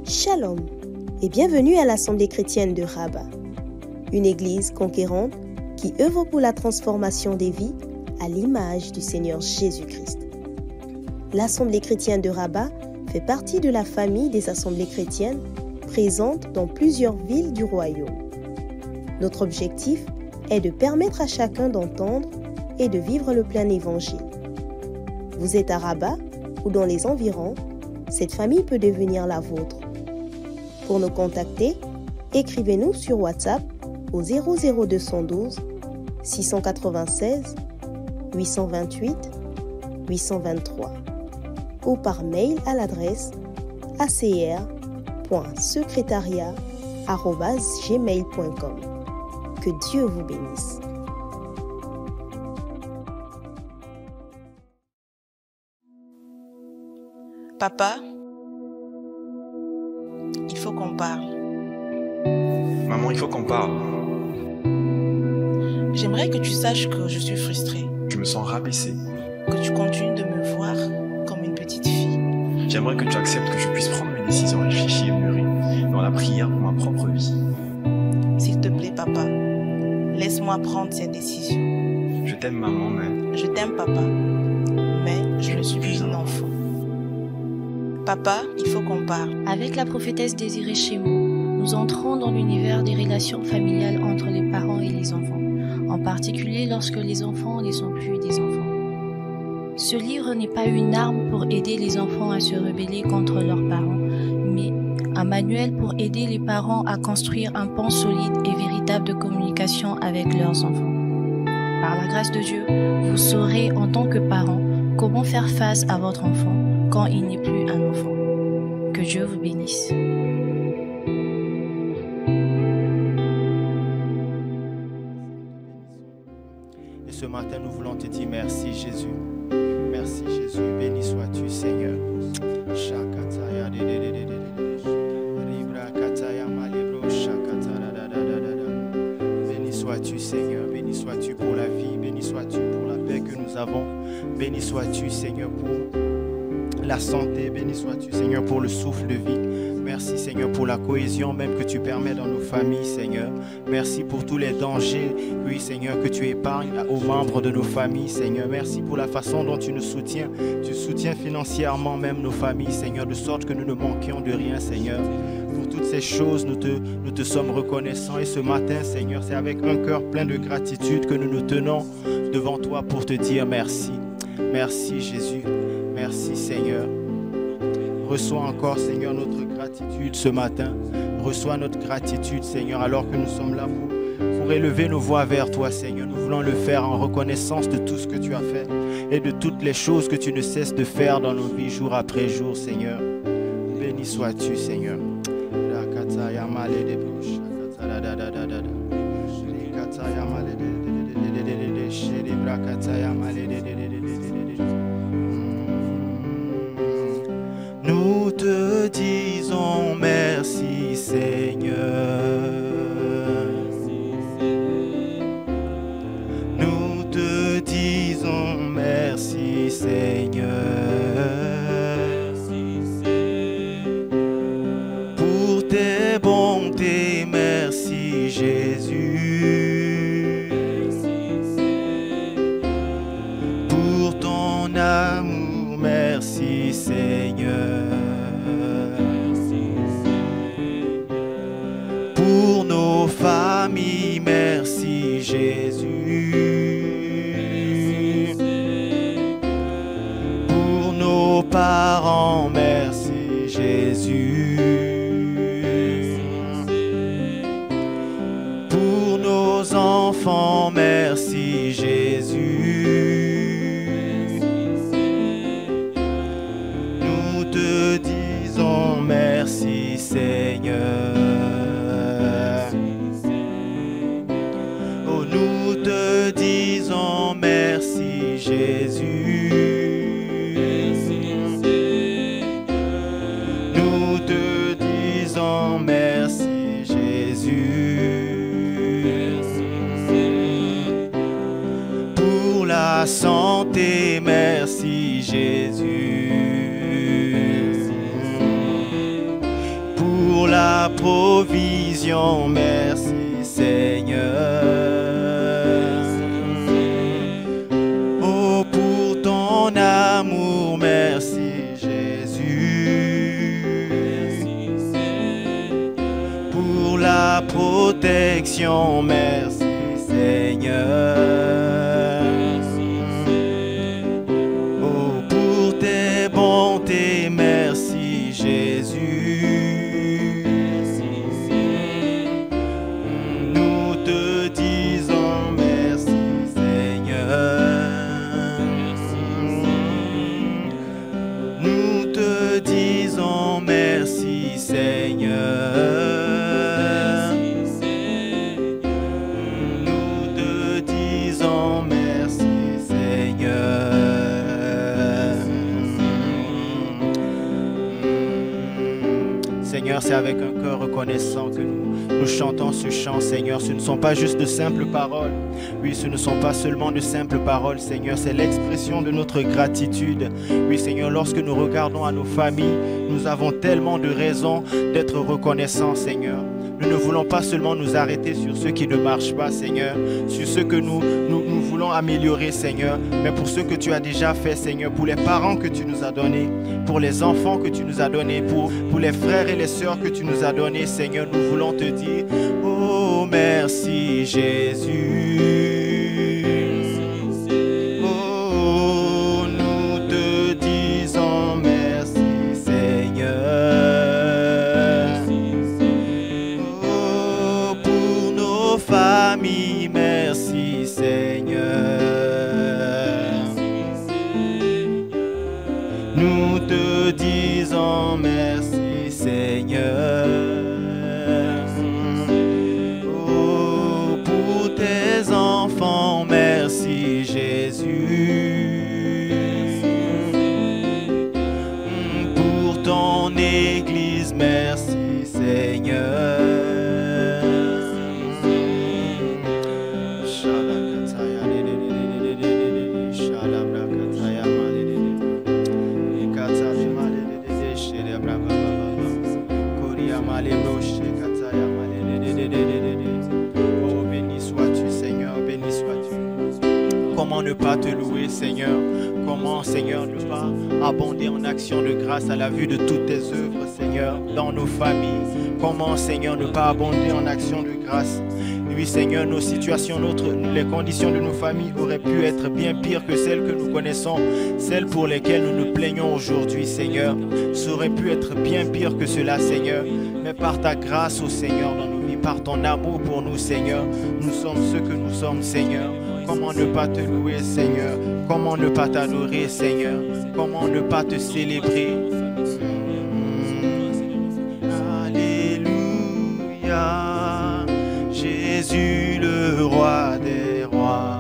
Shalom et bienvenue à l'Assemblée chrétienne de Rabat, une église conquérante qui œuvre pour la transformation des vies à l'image du Seigneur Jésus-Christ. L'Assemblée chrétienne de Rabat fait partie de la famille des assemblées chrétiennes présentes dans plusieurs villes du royaume. Notre objectif est de permettre à chacun d'entendre et de vivre le plein évangile. Vous êtes à Rabat ou dans les environs, cette famille peut devenir la vôtre. Pour nous contacter, écrivez-nous sur WhatsApp au 00212 696 828 823 ou par mail à l'adresse acr.secrétariat@gmail.com. Que Dieu vous bénisse. Papa, il faut qu'on parle. Maman, il faut qu'on parle. J'aimerais que tu saches que je suis frustrée. Je me sens rabaissé. Que tu continues de me voir comme une petite fille. J'aimerais que tu acceptes que je puisse prendre mes décisions réfléchies et mûries dans la prière pour ma propre vie. S'il te plaît, papa, laisse-moi prendre cette décision. Je t'aime, maman, mais... Je t'aime, papa, mais je ne suis plus un enfant. Papa, il faut qu'on parle. Avec la prophétesse Désirée Chémou, nous entrons dans l'univers des relations familiales entre les parents et les enfants, en particulier lorsque les enfants ne sont plus des enfants. Ce livre n'est pas une arme pour aider les enfants à se rebeller contre leurs parents, mais un manuel pour aider les parents à construire un pont solide et véritable de communication avec leurs enfants. Par la grâce de Dieu, vous saurez en tant que parent comment faire face à votre enfant quand il n'est plus un enfant. Que Dieu vous bénisse. Et ce matin, nous voulons te dire merci Jésus. Merci Jésus. Béni sois-tu Seigneur. Béni sois-tu Seigneur. Béni sois-tu pour la vie. Béni sois-tu pour la paix que nous avons. Béni sois-tu Seigneur pour la santé, béni sois-tu Seigneur pour le souffle de vie. Merci Seigneur pour la cohésion même que tu permets dans nos familles Seigneur. Merci pour tous les dangers, oui Seigneur, que tu épargnes aux membres de nos familles Seigneur. Merci pour la façon dont tu nous soutiens. Tu soutiens financièrement même nos familles Seigneur, de sorte que nous ne manquions de rien Seigneur. Pour toutes ces choses, nous te sommes reconnaissants. Et ce matin Seigneur, c'est avec un cœur plein de gratitude que nous nous tenons devant toi pour te dire merci. Merci Jésus. Merci Seigneur. Reçois encore Seigneur notre gratitude ce matin. Reçois notre gratitude Seigneur alors que nous sommes là pour élever nos voix vers toi Seigneur. Nous voulons le faire en reconnaissance de tout ce que tu as fait et de toutes les choses que tu ne cesses de faire dans nos vies jour après jour Seigneur. Béni sois-tu Seigneur. Nous te disons merci Seigneur. Nous te disons merci Seigneur. Pour tes bontés, merci Jésus. Pour ton amour, merci Seigneur. Pour nos familles, merci Jésus. Pour nos parents, merci Jésus. Pour nos enfants, merci Jésus. Nous te disons merci Seigneur. Oh, nous te disons merci Jésus. Nous te disons merci Jésus. Pour la santé, merci Jésus. la provision, merci Seigneur. Oh, pour ton amour, merci Jésus. Pour la protection, merci Seigneur. Oh, pour tes bontés, merci Jésus. Nous te disons merci Seigneur. Nous te disons merci Seigneur. Seigneur, c'est avec un cœur reconnaissant que nous chantons ce chant, Seigneur. Ce ne sont pas juste de simples paroles. Oui, ce ne sont pas seulement de simples paroles, Seigneur. C'est l'expression de notre gratitude. Oui, Seigneur, lorsque nous regardons à nos familles, nous avons tellement de raisons d'être reconnaissants, Seigneur. Nous ne voulons pas seulement nous arrêter sur ce qui ne marche pas, Seigneur, sur ce que nous voulons améliorer, Seigneur, mais pour ce que tu as déjà fait, Seigneur, pour les parents que tu nous as donnés, pour les enfants que tu nous as donnés, pour les frères et les sœurs que tu nous as donnés, Seigneur, nous voulons te dire, oh, merci Jésus. Oh, nous te disons merci, Seigneur. Oh, pour nos familles, merci, Seigneur. Nous te disons merci, Seigneur. Oh, pour tes enfants, merci, Jésus. Pour ton Église, merci, Seigneur. Oh, béni sois-tu, Seigneur, béni sois-tu. Comment ne pas te louer, Seigneur? Comment, Seigneur, ne pas abonder en action de grâce à la vue de toutes tes œuvres, Seigneur, dans nos familles? Comment, Seigneur, ne pas abonder en action de grâce? Oui, Seigneur, nos situations, les conditions de nos familles auraient pu être bien pires que celles que nous connaissons, celles pour lesquelles nous nous plaignons aujourd'hui, Seigneur. Ça aurait pu être bien pire que cela, Seigneur. Mais par ta grâce, ô Seigneur, dans nos vies, par ton amour pour nous, Seigneur, nous sommes ce que nous sommes, Seigneur. Comment ne pas te louer, Seigneur? Comment ne pas t'adorer, Seigneur? Comment ne pas te célébrer? Alléluia, Jésus le roi des rois.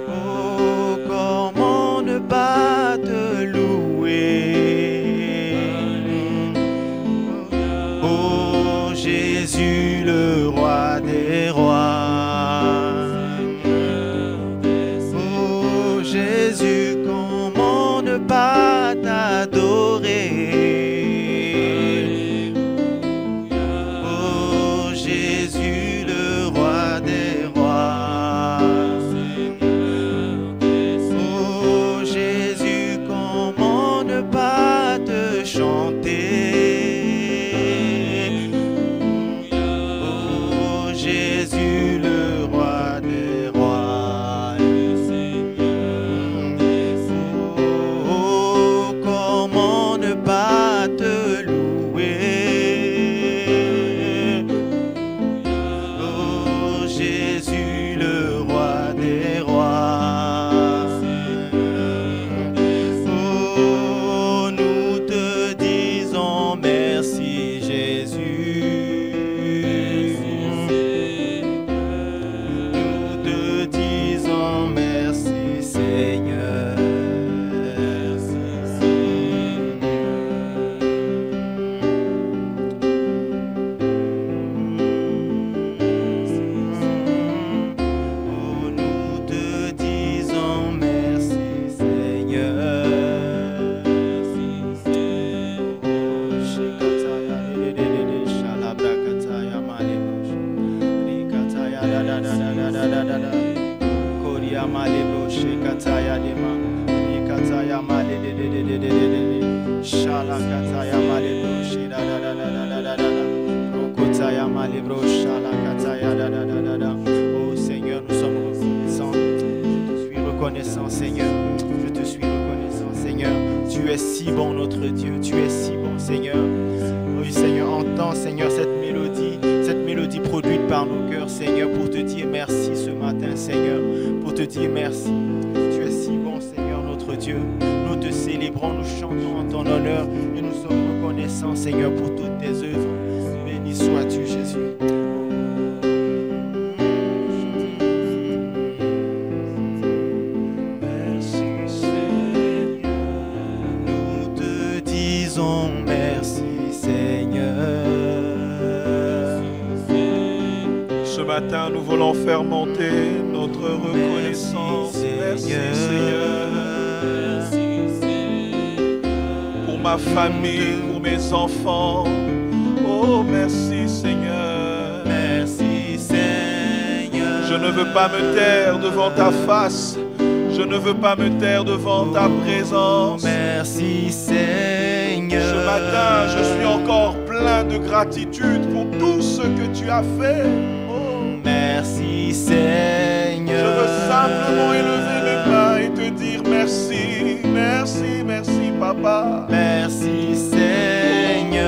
Oh, comment ne pas te louer? Oh, Jésus le roi des rois. Oh, Jésus, comment ne pas t'adorer? Oh Seigneur, nous sommes reconnaissants. Je te suis reconnaissant, Seigneur. Je te suis reconnaissant, Seigneur. Tu es si bon, notre Dieu. Tu es si bon, Seigneur. Oui, Seigneur, entends, Seigneur, cette mélodie produite par nos cœurs, Seigneur, pour te dire merci ce matin, Seigneur. Pour te dire merci. Tu es si bon, Seigneur, notre Dieu. Nous te célébrons, nous chantons en ton honneur et nous sommes reconnaissants, Seigneur, pour toutes tes œuvres. Béni sois-tu, Jésus. Nous voulons faire monter notre reconnaissance. Merci Seigneur. Pour ma famille, pour mes enfants. Oh merci Seigneur. Merci Seigneur. Je ne veux pas me taire devant ta face. Je ne veux pas me taire devant ta présence. Merci Seigneur. Ce matin, je suis encore plein de gratitude pour tout ce que tu as fait. Merci Seigneur. Je veux simplement élever mes mains et te dire merci, merci, merci Papa. Merci Seigneur.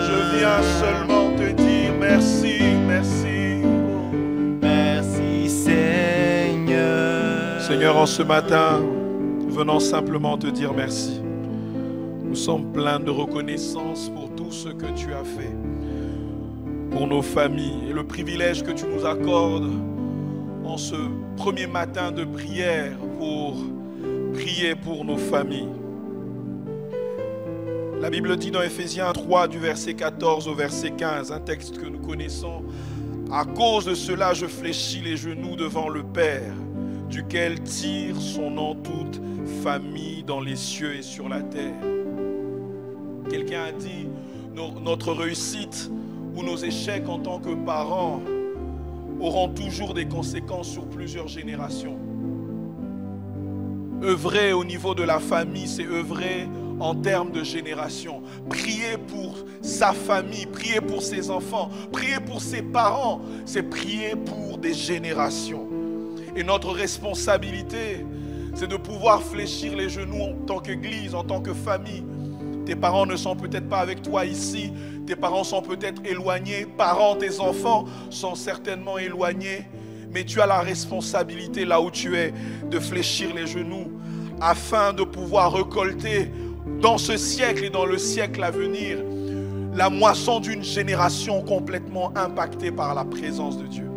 Je viens seulement te dire merci, merci. Merci Seigneur. Seigneur, en ce matin, nous venons simplement te dire merci. Nous sommes pleins de reconnaissance pour tout ce que tu as fait. Pour nos familles et le privilège que tu nous accordes en ce premier matin de prière pour prier pour nos familles. La Bible dit dans Ephésiens 3 du verset 14 au verset 15, un texte que nous connaissons. À cause de cela, je fléchis les genoux devant le Père, duquel tire son nom toute famille dans les cieux et sur la terre. Quelqu'un a dit, notre réussite où nos échecs en tant que parents auront toujours des conséquences sur plusieurs générations. Œuvrer au niveau de la famille, c'est œuvrer en termes de génération. Prier pour sa famille, prier pour ses enfants, prier pour ses parents, c'est prier pour des générations. Et notre responsabilité, c'est de pouvoir fléchir les genoux en tant qu'église, en tant que famille. Tes parents ne sont peut-être pas avec toi ici. Tes parents sont peut-être éloignés. Parents, tes enfants sont certainement éloignés. Mais tu as la responsabilité là où tu es de fléchir les genoux afin de pouvoir récolter dans ce siècle et dans le siècle à venir la moisson d'une génération complètement impactée par la présence de Dieu.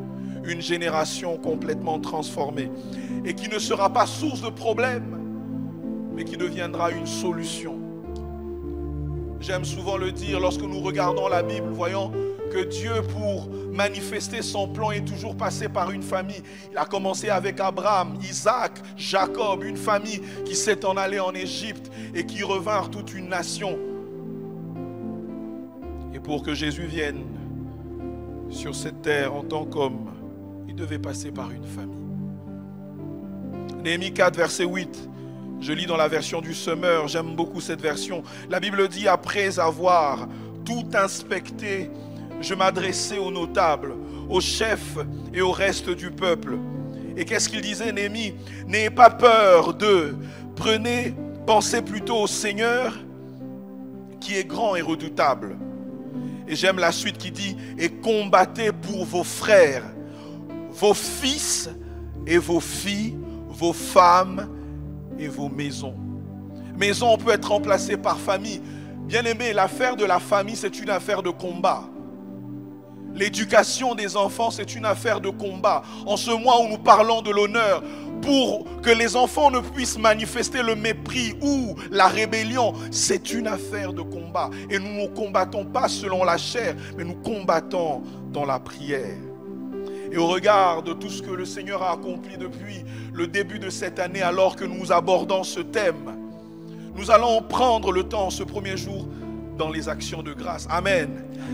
Une génération complètement transformée et qui ne sera pas source de problèmes, mais qui deviendra une solution. J'aime souvent le dire, lorsque nous regardons la Bible, voyons que Dieu, pour manifester son plan, est toujours passé par une famille. Il a commencé avec Abraham, Isaac, Jacob, une famille qui s'est en allée en Égypte et qui revinrent toute une nation. Et pour que Jésus vienne sur cette terre en tant qu'homme, il devait passer par une famille. Néhémie 4, verset 8. Je lis dans la version du Semeur, j'aime beaucoup cette version. La Bible dit, après avoir tout inspecté, je m'adressais aux notables, aux chefs et au reste du peuple. Et qu'est-ce qu'il disait, Néhémie? N'ayez pas peur d'eux. Pensez plutôt au Seigneur qui est grand et redoutable. Et j'aime la suite qui dit, et combattez pour vos frères, vos fils et vos filles, vos femmes et vos maisons. Maison peut être remplacée par famille. Bien aimé, l'affaire de la famille, c'est une affaire de combat. L'éducation des enfants, c'est une affaire de combat. En ce mois où nous parlons de l'honneur, pour que les enfants ne puissent manifester le mépris ou la rébellion, c'est une affaire de combat. Et nous ne combattons pas selon la chair, mais nous combattons dans la prière. Et au regard de tout ce que le Seigneur a accompli depuis le début de cette année, alors que nous abordons ce thème, nous allons prendre le temps ce premier jour dans les actions de grâce. Amen.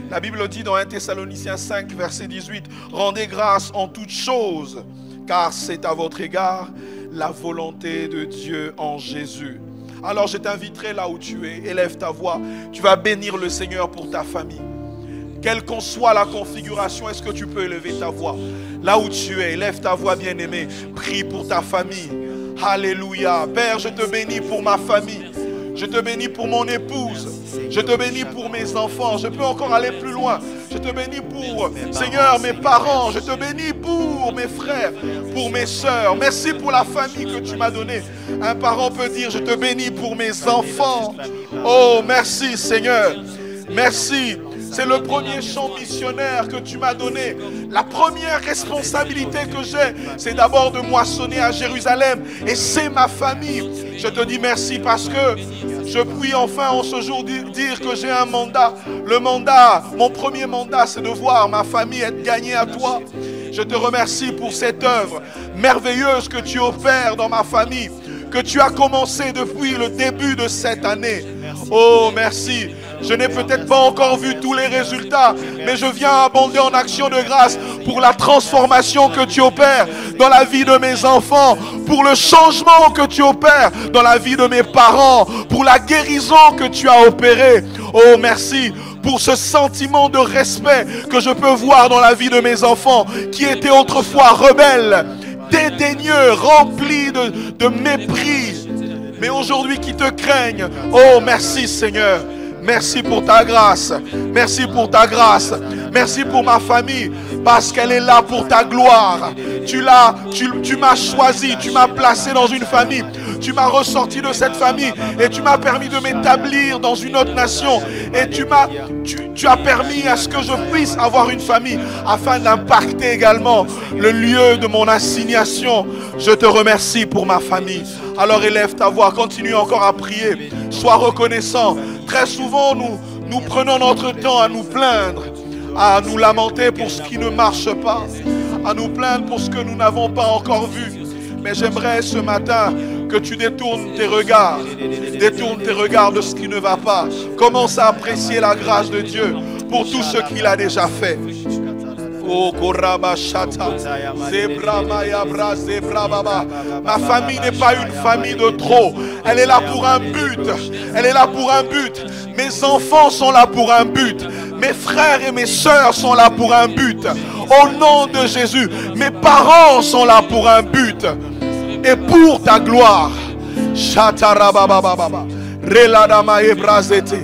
La Bible dit dans 1 Thessaloniciens 5, verset 18, « Rendez grâce en toutes choses, car c'est à votre égard la volonté de Dieu en Jésus. » Alors je t'inviterai là où tu es. Élève ta voix. Tu vas bénir le Seigneur pour ta famille. Quelle qu'en soit la configuration, est-ce que tu peux élever ta voix? Là où tu es, élève ta voix, bien-aimé. Prie pour ta famille. Alléluia. Père, je te bénis pour ma famille. Je te bénis pour mon épouse. Je te bénis pour mes enfants. Je peux encore aller plus loin. Je te bénis pour, Seigneur, mes parents. Je te bénis pour mes frères, pour mes sœurs. Merci pour la famille que tu m'as donnée. Un parent peut dire, je te bénis pour mes enfants. Oh, merci Seigneur. Merci. C'est le premier chant missionnaire que tu m'as donné. La première responsabilité que j'ai, c'est d'abord de moissonner à Jérusalem. Et c'est ma famille. Je te dis merci parce que je puis enfin en ce jour dire que j'ai un mandat. Le mandat, mon premier mandat, c'est de voir ma famille être gagnée à toi. Je te remercie pour cette œuvre merveilleuse que tu opères dans ma famille, que tu as commencé depuis le début de cette année. Oh, merci. Je n'ai peut-être pas encore vu tous les résultats, mais je viens abonder en action de grâce pour la transformation que tu opères dans la vie de mes enfants, pour le changement que tu opères dans la vie de mes parents, pour la guérison que tu as opérée. Oh, merci pour ce sentiment de respect que je peux voir dans la vie de mes enfants qui étaient autrefois rebelles, dédaigneux, remplis de mépris, mais aujourd'hui qui te craignent. Oh, merci Seigneur. Merci pour ta grâce. Merci pour ta grâce. Merci pour ma famille. Parce qu'elle est là pour ta gloire. Tu m'as choisi. Tu m'as placé dans une famille. Tu m'as ressorti de cette famille. Et tu m'as permis de m'établir dans une autre nation. Et tu as permis à ce que je puisse avoir une famille. Afin d'impacter également le lieu de mon assignation. Je te remercie pour ma famille. Alors élève ta voix. Continue encore à prier. Sois reconnaissant. Très souvent, nous prenons notre temps à nous plaindre, à nous lamenter pour ce qui ne marche pas, à nous plaindre pour ce que nous n'avons pas encore vu. Mais j'aimerais ce matin que tu détournes tes regards de ce qui ne va pas. Commence à apprécier la grâce de Dieu pour tout ce qu'il a déjà fait. Oh, ma famille n'est pas une famille de trop. Elle est là pour un but. Elle est là pour un but. Mes enfants sont là pour un but. Mes frères et mes sœurs sont là pour un but. Au nom de Jésus, mes parents sont là pour un but. Et pour ta gloire. Shatarabababa. Reladama ebrazete.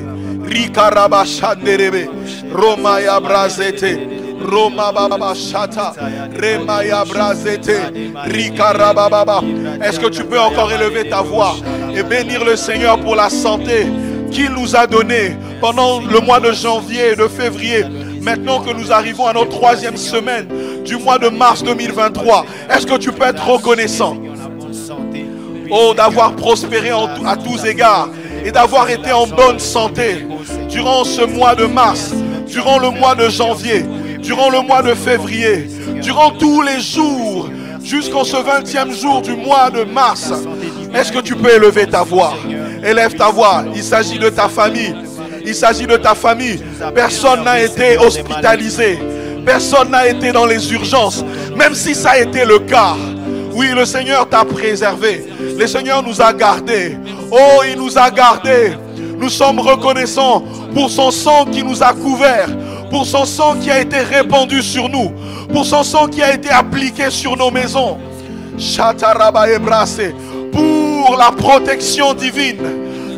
Rikaraba shanderebe. Romaya brazete. Roma baba shata, remaya brazete, rikaraba baba. Est-ce que tu peux encore élever ta voix et bénir le Seigneur pour la santé qu'il nous a donnée pendant le mois de janvier et de février, maintenant que nous arrivons à notre troisième semaine du mois de mars 2023? Est-ce que tu peux être reconnaissant? Oh, d'avoir prospéré à tous égards et d'avoir été en bonne santé durant ce mois de mars, durant le mois de janvier, durant le mois de février, durant tous les jours, jusqu'en ce 20e jour du mois de mars. Est-ce que tu peux élever ta voix? Élève ta voix. Il s'agit de ta famille. Il s'agit de ta famille. Personne n'a été hospitalisé. Personne n'a été dans les urgences. Même si ça a été le cas. Oui, le Seigneur t'a préservé. Le Seigneur nous a gardés. Oh, il nous a gardés. Nous sommes reconnaissants pour son sang qui nous a couverts. Pour son sang qui a été répandu sur nous, pour son sang qui a été appliqué sur nos maisons, pour la protection divine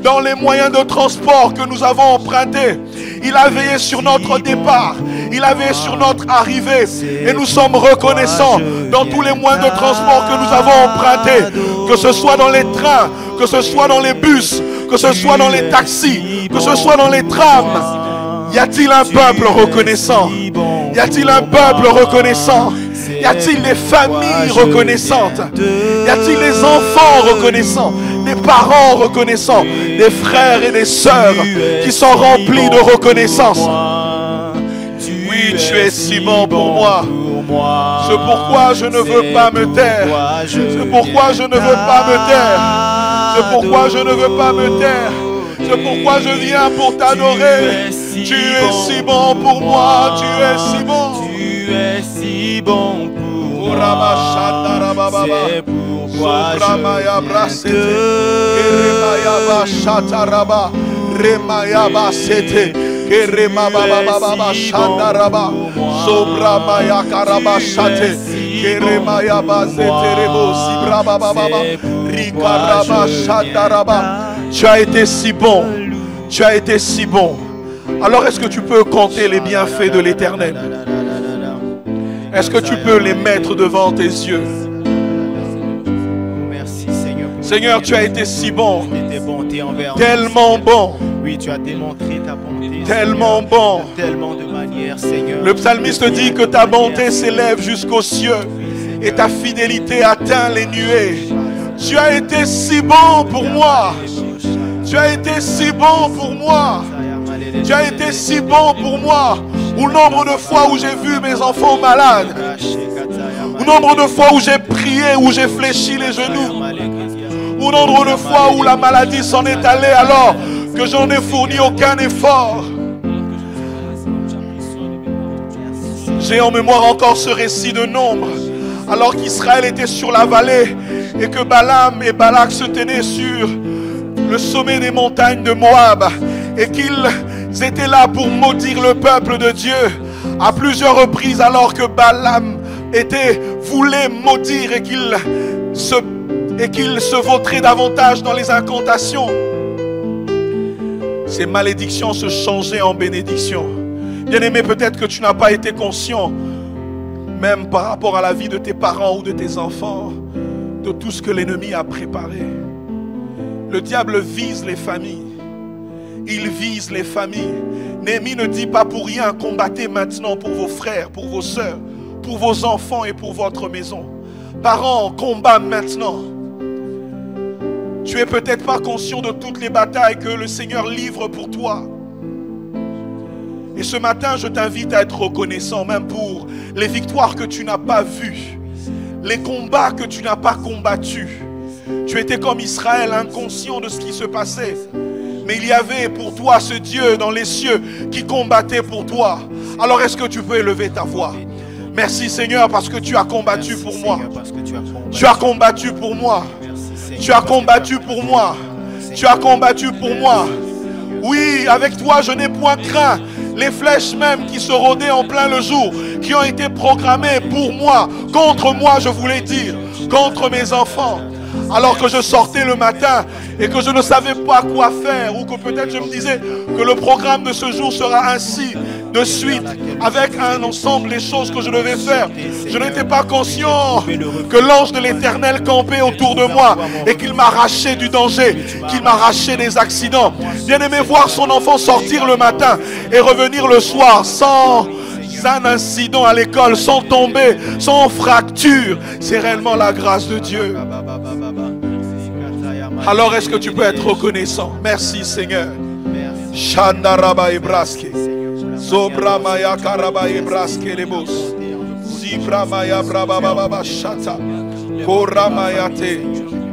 dans les moyens de transport que nous avons empruntés. Il a veillé sur notre départ, il a veillé sur notre arrivée, et nous sommes reconnaissants dans tous les moyens de transport que nous avons empruntés, que ce soit dans les trains, que ce soit dans les bus, que ce soit dans les taxis, que ce soit dans les trams. Y a-t-il un peuple reconnaissant? Y a-t-il un peuple reconnaissant? Y a-t-il des familles reconnaissantes? Y a-t-il des enfants reconnaissants? Des parents reconnaissants? Des frères et des sœurs qui sont remplis de reconnaissance? Oui, tu es si bon pour moi. C'est pourquoi je ne veux pas me taire. C'est pourquoi je ne veux pas me taire. C'est pourquoi je ne veux pas me taire. C'est pourquoi je viens pour t'adorer. Tu es si bon pour moi. Tu es si bon. Tu es si bon pour moi. C'est pour toi je viens Tu as été si bon. Tu as été si bon. Alors est-ce que tu peux compter les bienfaits de l'Éternel? Est-ce que tu peux les mettre devant tes yeux? Merci Seigneur. Seigneur, tu as été si bon. Tellement bon. Oui, tu as démontré ta bonté. Tellement bon. Tellement de manières, Seigneur. Le psalmiste dit que ta bonté s'élève jusqu'aux cieux et ta fidélité atteint les nuées. Tu as été si bon pour moi. Tu as été si bon pour moi. Tu as été si bon pour moi. Au nombre de fois où j'ai vu mes enfants malades. Au nombre de fois où j'ai prié, où j'ai fléchi les genoux. Au nombre de fois où la maladie s'en est allée alors que je n'en ai fourni aucun effort. J'ai en mémoire encore ce récit de Nombre. Alors qu'Israël était sur la vallée et que Balaam et Balak se tenaient sur le sommet des montagnes de Moab et qu'ils étaient là pour maudire le peuple de Dieu à plusieurs reprises alors que Balaam voulait maudire et qu'il se vautrait davantage dans les incantations. Ces malédictions se changeaient en bénédictions. Bien-aimé, peut-être que tu n'as pas été conscient, même par rapport à la vie de tes parents ou de tes enfants, de tout ce que l'ennemi a préparé. Le diable vise les familles. Il vise les familles. Néhémie ne dit pas pour rien, combattez maintenant pour vos frères, pour vos sœurs, pour vos enfants et pour votre maison. Parents, combat maintenant. Tu es peut-être pas conscient de toutes les batailles que le Seigneur livre pour toi. Et ce matin, je t'invite à être reconnaissant, même pour les victoires que tu n'as pas vues, les combats que tu n'as pas combattus. Tu étais comme Israël, inconscient de ce qui se passait. Mais il y avait pour toi ce Dieu dans les cieux qui combattait pour toi. Alors est-ce que tu peux élever ta voix? Merci Seigneur parce que tu as combattu pour moi. Tu as combattu pour moi. Tu as combattu pour moi. Tu as combattu pour moi. Oui, avec toi je n'ai point craint les flèches même qui se rôdaient en plein le jour, qui ont été programmées pour moi, contre moi je voulais dire, contre mes enfants. Alors que je sortais le matin et que je ne savais pas quoi faire, ou que peut-être je me disais que le programme de ce jour sera ainsi de suite, avec un ensemble des choses que je devais faire. Je n'étais pas conscient que l'ange de l'Éternel campait autour de moi et qu'il m'arrachait du danger, qu'il m'arrachait des accidents. Bien aimé, voir son enfant sortir le matin et revenir le soir sans un incident à l'école, sans tomber, sans fracture, c'est réellement la grâce de Dieu. Alors est-ce que tu peux être reconnaissant? Merci Seigneur. Shandaraba Ibraske, Zobramaya Karaba Ibraske Lebos, Zibramaya Brababa Shata, Koramayate,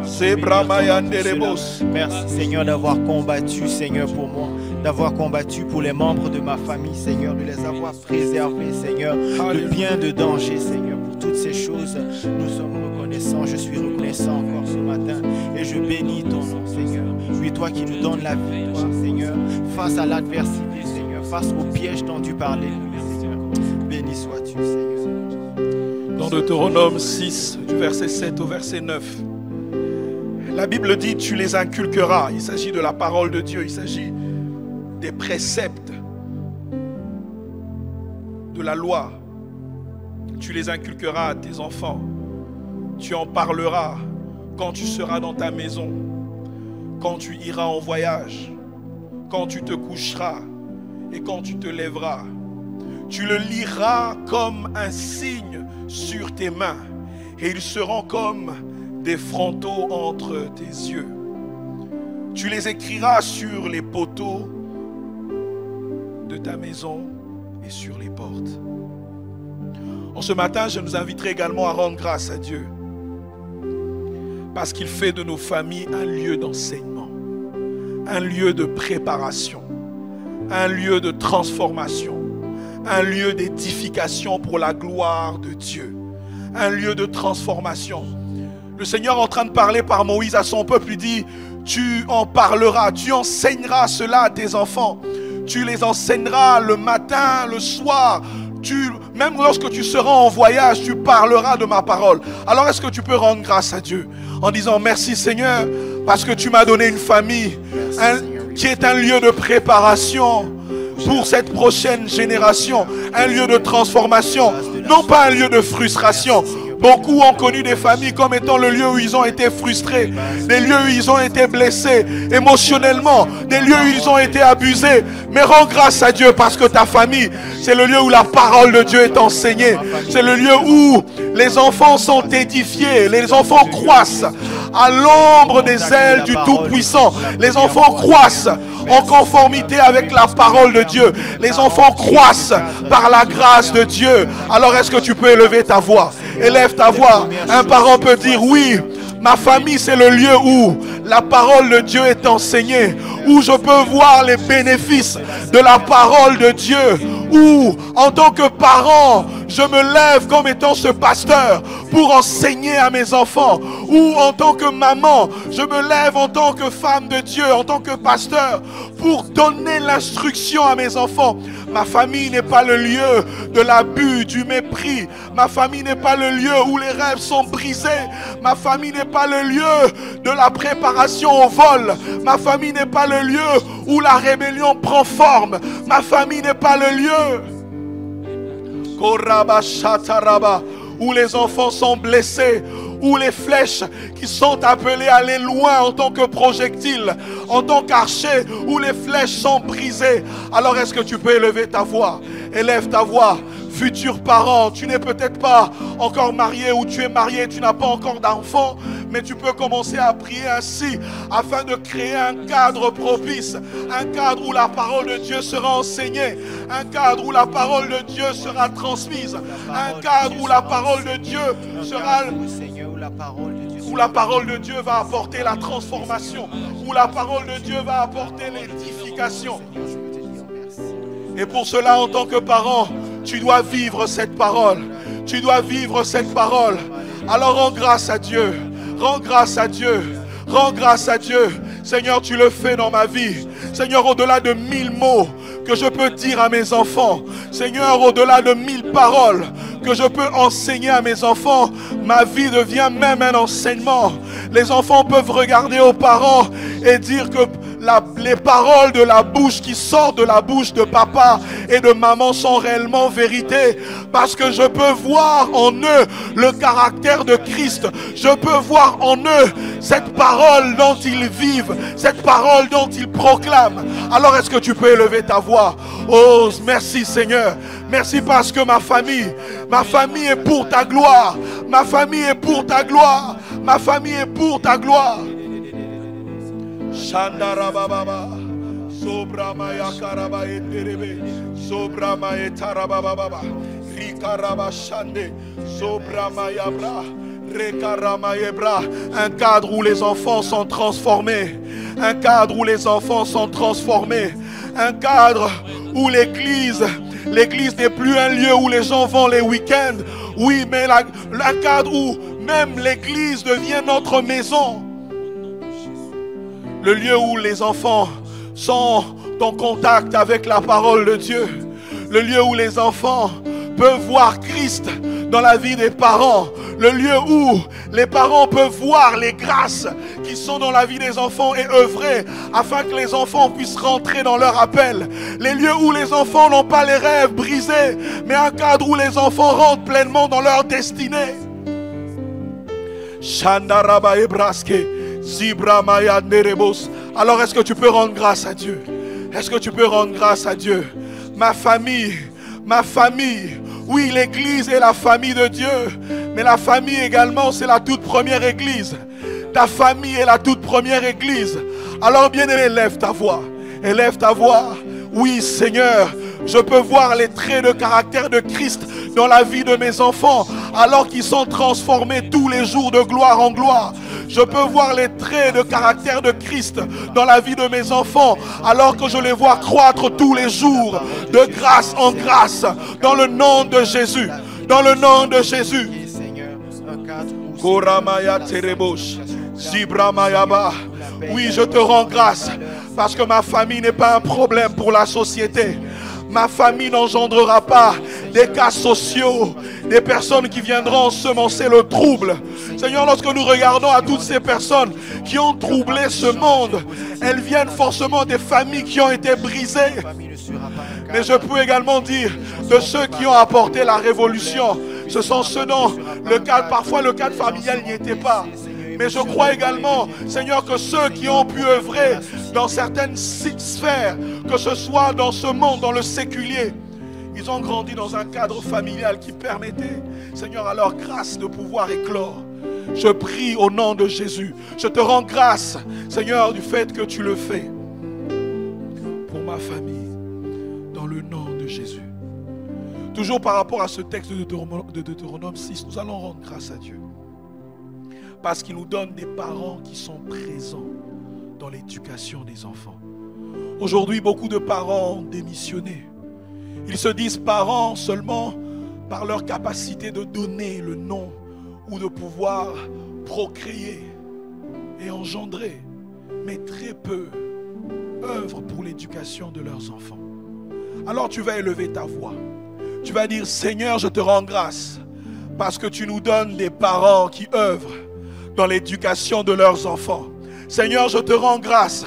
Zebramaya Nerebos. Merci Seigneur d'avoir combattu, Seigneur, pour moi, d'avoir combattu pour les membres de ma famille, Seigneur, de les avoir préservés, Seigneur, de bien de danger, Seigneur. Pour toutes ces choses, nous sommes reconnaissants. Je suis reconnaissant encore ce matin et je bénis ton nom, Seigneur. Oui, toi qui nous donnes la victoire, Seigneur, face à l'adversité, Seigneur, face aux pièges dont tu parlais, Seigneur. Béni sois-tu, Seigneur. Dans Deutéronome 6, du verset 7 au verset 9, la Bible dit tu les inculqueras. Il s'agit de la parole de Dieu, il s'agit des préceptes de la loi. Tu les inculqueras à tes enfants. Tu en parleras quand tu seras dans ta maison, quand tu iras en voyage, quand tu te coucheras et quand tu te lèveras. Tu le liras comme un signe sur tes mains et ils seront comme des frontaux entre tes yeux. Tu les écriras sur les poteaux de ta maison et sur les portes. En ce matin, je nous inviterai également à rendre grâce à Dieu parce qu'il fait de nos familles un lieu d'enseignement, un lieu de préparation, un lieu de transformation, un lieu d'édification pour la gloire de Dieu, un lieu de transformation. Le Seigneur est en train de parler par Moïse à son peuple. Il dit, tu en parleras, tu enseigneras cela à tes enfants. Tu les enseigneras le matin, le soir. Même lorsque tu seras en voyage, tu parleras de ma parole. Alors est-ce que tu peux rendre grâce à Dieu en disant merci Seigneur parce que tu m'as donné une famille qui est un lieu de préparation pour cette prochaine génération, un lieu de transformation, non pas un lieu de frustration. Beaucoup ont connu des familles comme étant le lieu où ils ont été frustrés, des lieux où ils ont été blessés émotionnellement, des lieux où ils ont été abusés. Mais rends grâce à Dieu parce que ta famille, c'est le lieu où la parole de Dieu est enseignée. C'est le lieu où les enfants sont édifiés, les enfants croissent à l'ombre des ailes du Tout-Puissant. Les enfants croissent en conformité avec la parole de Dieu. Les enfants croissent par la grâce de Dieu. Alors est-ce que tu peux élever ta voix? Élève ta voix. Un parent peut dire oui, ma famille c'est le lieu où la parole de Dieu est enseignée, où je peux voir les bénéfices de la parole de Dieu, où en tant que parent je me lève comme étant ce pasteur pour enseigner à mes enfants, ou en tant que maman je me lève en tant que femme de Dieu, en tant que pasteur pour donner l'instruction à mes enfants. Ma famille n'est pas le lieu de l'abus, du mépris. Ma famille n'est pas le lieu où les rêves sont brisés. Ma famille n'est pas le lieu de la préparation au vol. Ma famille n'est pas le lieu où la rébellion prend forme. Ma famille n'est pas le lieu où les enfants sont blessés, où les flèches qui sont appelées à aller loin en tant que projectiles, en tant qu'archers, où les flèches sont brisées. Alors est-ce que tu peux élever ta voix? Élève ta voix. Futurs parents, tu n'es peut-être pas encore marié ou tu es marié, tu n'as pas encore d'enfant, mais tu peux commencer à prier ainsi afin de créer un cadre propice, un cadre où la parole de Dieu sera enseignée, un cadre où la parole de Dieu sera transmise, un cadre où la parole de Dieu sera... où la parole de Dieu va apporter la transformation, où la parole de Dieu va apporter l'édification. Et pour cela, en tant que parent, tu dois vivre cette parole. Tu dois vivre cette parole. Alors rends grâce à Dieu. Rends grâce à Dieu. Rends grâce à Dieu. Seigneur, tu le fais dans ma vie. Seigneur, au-delà de 1000 mots que je peux dire à mes enfants. Seigneur, au-delà de 1000 paroles que je peux enseigner à mes enfants, ma vie devient même un enseignement. Les enfants peuvent regarder aux parents et dire que les paroles de la bouche qui sortent de la bouche de papa et de maman sont réellement vérité, parce que je peux voir en eux le caractère de Christ. Je peux voir en eux cette parole dont ils vivent, cette parole dont ils proclament. Alors est-ce que tu peux élever ta voix? Oh, merci Seigneur. Merci parce que ma famille est pour ta gloire. Ma famille est pour ta gloire. Ma famille est pour ta gloire. Shandarababa, Sobramaya Karaba Eterebe, Sobramaya Tarababa, Rikaraba Shande, Sobramaya Bra, Rekarama Ebra. Un cadre où les enfants sont transformés. Un cadre où les enfants sont transformés. Un cadre où l'église n'est plus un lieu où les gens vont les week-ends. Oui, mais un cadre où même l'église devient notre maison. Le lieu où les enfants sont en contact avec la parole de Dieu. Le lieu où les enfants peuvent voir Christ dans la vie des parents. Le lieu où les parents peuvent voir les grâces qui sont dans la vie des enfants et œuvrer afin que les enfants puissent rentrer dans leur appel. Les lieux où les enfants n'ont pas les rêves brisés, mais un cadre où les enfants rentrent pleinement dans leur destinée. Shandaraba Ebraske. Alors est-ce que tu peux rendre grâce à Dieu? Est-ce que tu peux rendre grâce à Dieu? Ma famille, oui, l'église est la famille de Dieu, mais la famille également c'est la toute première église. Ta famille est la toute première église. Alors bien-aimé, élève ta voix. Élève ta voix. Oui Seigneur, je peux voir les traits de caractère de Christ dans la vie de mes enfants, alors qu'ils sont transformés tous les jours de gloire en gloire. Je peux voir les traits de caractère de Christ dans la vie de mes enfants, alors que je les vois croître tous les jours, de grâce en grâce, dans le nom de Jésus. Dans le nom de Jésus. Koramaya Terebosh, Zibramayaba. Oui, je te rends grâce parce que ma famille n'est pas un problème pour la société. Ma famille n'engendrera pas des cas sociaux, des personnes qui viendront semencer le trouble. Seigneur, lorsque nous regardons à toutes ces personnes qui ont troublé ce monde, elles viennent forcément des familles qui ont été brisées. Mais je peux également dire de ceux qui ont apporté la révolution. Ce sont ceux dont parfois le cadre familial n'y était pas. Mais je crois également, Seigneur, que ceux qui ont pu œuvrer dans certaines sphères, que ce soit dans ce monde, dans le séculier, ils ont grandi dans un cadre familial qui permettait, Seigneur, à leur grâce de pouvoir éclore. Je prie au nom de Jésus. Je te rends grâce, Seigneur, du fait que tu le fais pour ma famille, dans le nom de Jésus. Toujours par rapport à ce texte de Deutéronome 6, nous allons rendre grâce à Dieu. Parce qu'il nous donne des parents qui sont présents dans l'éducation des enfants. Aujourd'hui, beaucoup de parents ont démissionné. Ils se disent parents seulement par leur capacité de donner le nom ou de pouvoir procréer et engendrer. Mais très peu œuvrent pour l'éducation de leurs enfants. Alors tu vas élever ta voix. Tu vas dire, Seigneur, je te rends grâce parce que tu nous donnes des parents qui œuvrent dans l'éducation de leurs enfants. Seigneur, je te rends grâce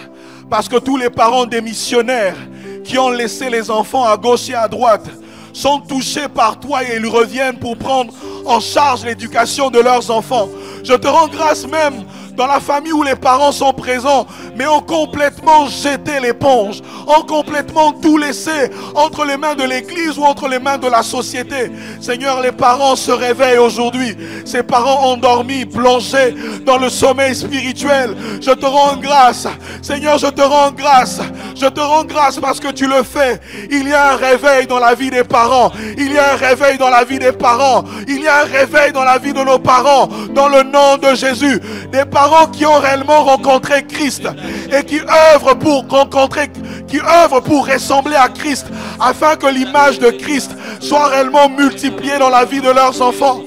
parce que tous les parents démissionnaires qui ont laissé les enfants à gauche et à droite sont touchés par toi et ils reviennent pour prendre en charge l'éducation de leurs enfants. Je te rends grâce même dans la famille où les parents sont présents, mais ont complètement jeté l'éponge, ont complètement tout laissé entre les mains de l'église ou entre les mains de la société. Seigneur, les parents se réveillent aujourd'hui. Ces parents endormis, plongés dans le sommeil spirituel. Je te rends grâce. Seigneur, je te rends grâce. Je te rends grâce parce que tu le fais. Il y a un réveil dans la vie des parents. Il y a un réveil dans la vie des parents. Il y a un réveil dans la vie de nos parents. Dans le nom de Jésus. Des parents qui ont réellement rencontré Christ et qui œuvrent pour ressembler à Christ afin que l'image de Christ soit réellement multipliée dans la vie de leurs enfants.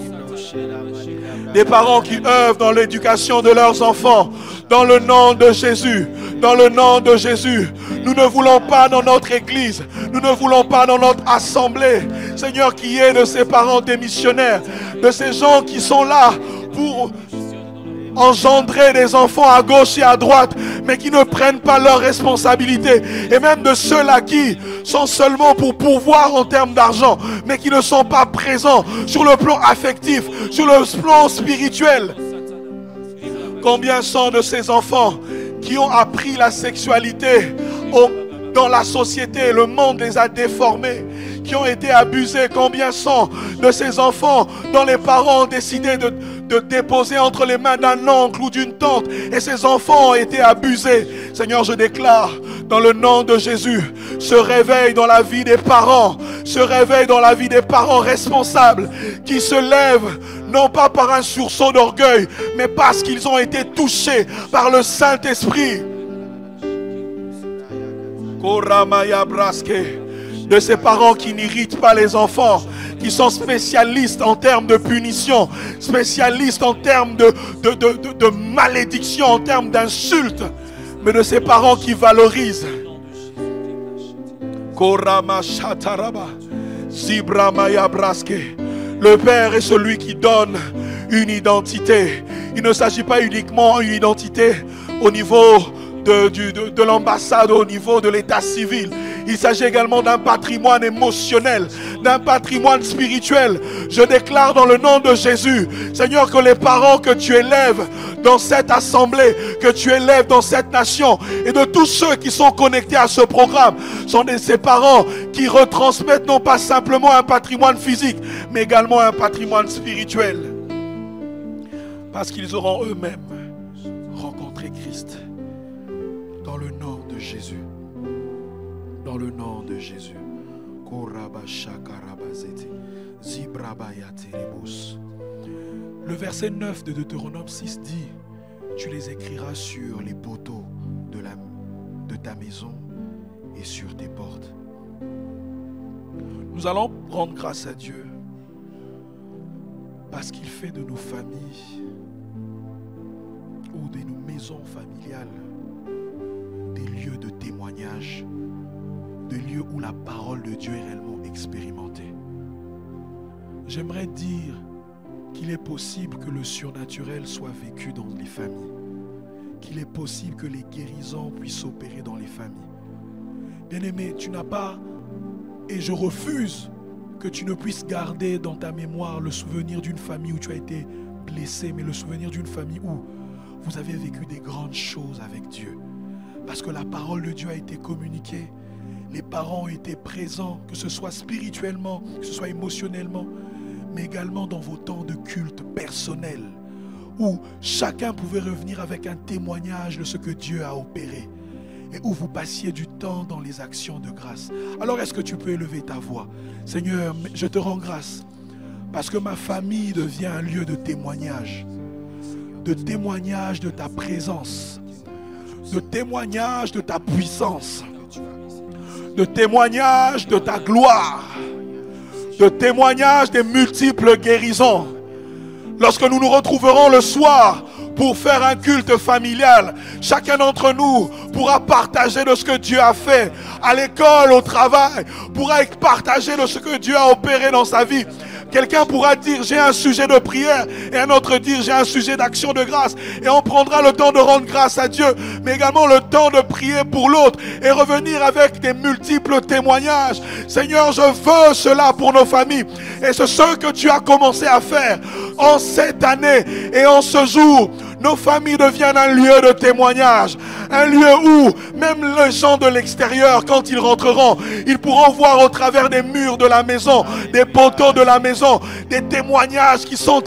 Des parents qui œuvrent dans l'éducation de leurs enfants dans le nom de Jésus. Dans le nom de Jésus. Nous ne voulons pas dans notre église, nous ne voulons pas dans notre assemblée, Seigneur, qu'il y ait de ces parents démissionnaires, de ces gens qui sont là pour engendrer des enfants à gauche et à droite, mais qui ne prennent pas leurs responsabilités. Et même de ceux-là qui sont seulement pour pourvoir en termes d'argent, mais qui ne sont pas présents sur le plan affectif, sur le plan spirituel. Combien sont de ces enfants qui ont appris la sexualité dans la société, le monde les a déformés, qui ont été abusés? Combien sont de ces enfants dont les parents ont décidé de déposer entre les mains d'un oncle ou d'une tante et ces enfants ont été abusés? Seigneur, je déclare dans le nom de Jésus, ce réveil dans la vie des parents, ce réveil dans la vie des parents responsables qui se lèvent non pas par un sursaut d'orgueil, mais parce qu'ils ont été touchés par le Saint-Esprit. De ces parents qui n'irritent pas les enfants, qui sont spécialistes en termes de punition, spécialistes en termes de malédiction, en termes d'insultes, mais de ces parents qui valorisent. Le Père est celui qui donne une identité. Il ne s'agit pas uniquement d'une identité au niveau de l'ambassade, au niveau de l'état civil. Il s'agit également d'un patrimoine émotionnel, d'un patrimoine spirituel. Je déclare dans le nom de Jésus, Seigneur, que les parents que tu élèves dans cette assemblée, que tu élèves dans cette nation, et de tous ceux qui sont connectés à ce programme, sont ces parents qui retransmettent non pas simplement un patrimoine physique, mais également un patrimoine spirituel. Parce qu'ils auront eux-mêmes rencontré Christ. Dans le nom de Jésus. Dans le nom de Jésus. Le verset 9 de Deutéronome 6 dit: tu les écriras sur les poteaux de ta maison et sur tes portes. Nous allons rendre grâce à Dieu Parce qu'il fait de nos familles ou de nos maisons familiales des lieux de témoignage, des lieux où la parole de Dieu est réellement expérimentée. J'aimerais dire qu'il est possible que le surnaturel soit vécu dans les familles, qu'il est possible que les guérisons puissent opérer dans les familles. Bien-aimé, tu n'as pas, et je refuse que tu ne puisses garder dans ta mémoire le souvenir d'une famille où tu as été blessé, mais le souvenir d'une famille où vous avez vécu des grandes choses avec Dieu. Parce que la parole de Dieu a été communiquée, les parents ont été présents, que ce soit spirituellement, que ce soit émotionnellement, mais également dans vos temps de culte personnel, où chacun pouvait revenir avec un témoignage de ce que Dieu a opéré, et où vous passiez du temps dans les actions de grâce. Alors est-ce que tu peux élever ta voix? Seigneur, je te rends grâce, parce que ma famille devient un lieu de témoignage de ta présence, de témoignage de ta puissance, de témoignage de ta gloire, de témoignage des multiples guérisons. Lorsque nous nous retrouverons le soir pour faire un culte familial, chacun d'entre nous pourra partager de ce que Dieu a fait à l'école, au travail, pourra partager de ce que Dieu a opéré dans sa vie. Quelqu'un pourra dire j'ai un sujet de prière et un autre dire j'ai un sujet d'action de grâce, et on prendra le temps de rendre grâce à Dieu, mais également le temps de prier pour l'autre et revenir avec des multiples témoignages. Seigneur, je veux cela pour nos familles, et c'est ce que tu as commencé à faire en cette année et en ce jour. Nos familles deviennent un lieu de témoignage, un lieu où même les gens de l'extérieur, quand ils rentreront, ils pourront voir au travers des murs de la maison, des poteaux de la maison, des témoignages qui sont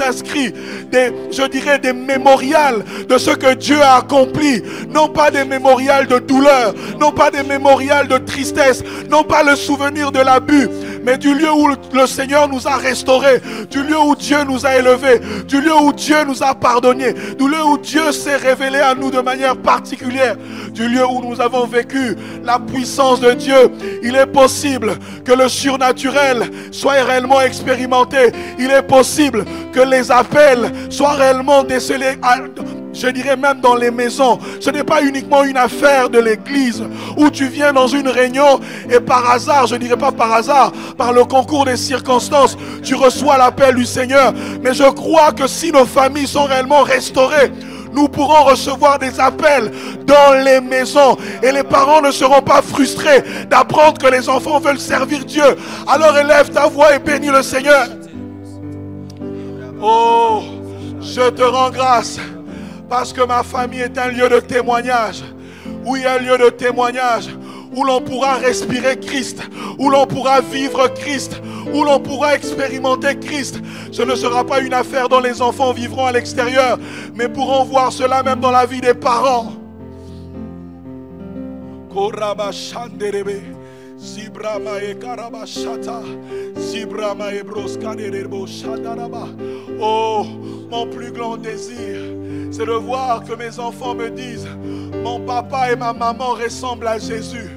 inscrits, des mémorials de ce que Dieu a accompli. Non pas des mémorials de douleur, non pas des mémorials de tristesse, non pas le souvenir de l'abus, mais du lieu où le Seigneur nous a restaurés, du lieu où Dieu nous a élevés, du lieu où Dieu nous a pardonnés, du lieu où Dieu s'est révélé à nous de manière particulière, du lieu où nous avons vécu la puissance de Dieu. Il est possible que le surnaturel soit réellement expérimenté. Il est possible que les appels soient réellement décelés, je dirais même dans les maisons. Ce n'est pas uniquement une affaire de l'église où tu viens dans une réunion et par hasard, je ne dirais pas par hasard, par le concours des circonstances, tu reçois l'appel du Seigneur. Mais je crois que si nos familles sont réellement restaurées, nous pourrons recevoir des appels dans les maisons, et les parents ne seront pas frustrés d'apprendre que les enfants veulent servir Dieu. Alors élève ta voix et bénis le Seigneur. Oh, je te rends grâce parce que ma famille est un lieu de témoignage. Oui, un lieu de témoignage où l'on pourra respirer Christ, où l'on pourra vivre Christ, où l'on pourra expérimenter Christ. Ce ne sera pas une affaire dont les enfants vivront à l'extérieur, mais pourront voir cela même dans la vie des parents. Oh, mon plus grand désir, c'est de voir que mes enfants me disent: mon papa et ma maman ressemblent à Jésus.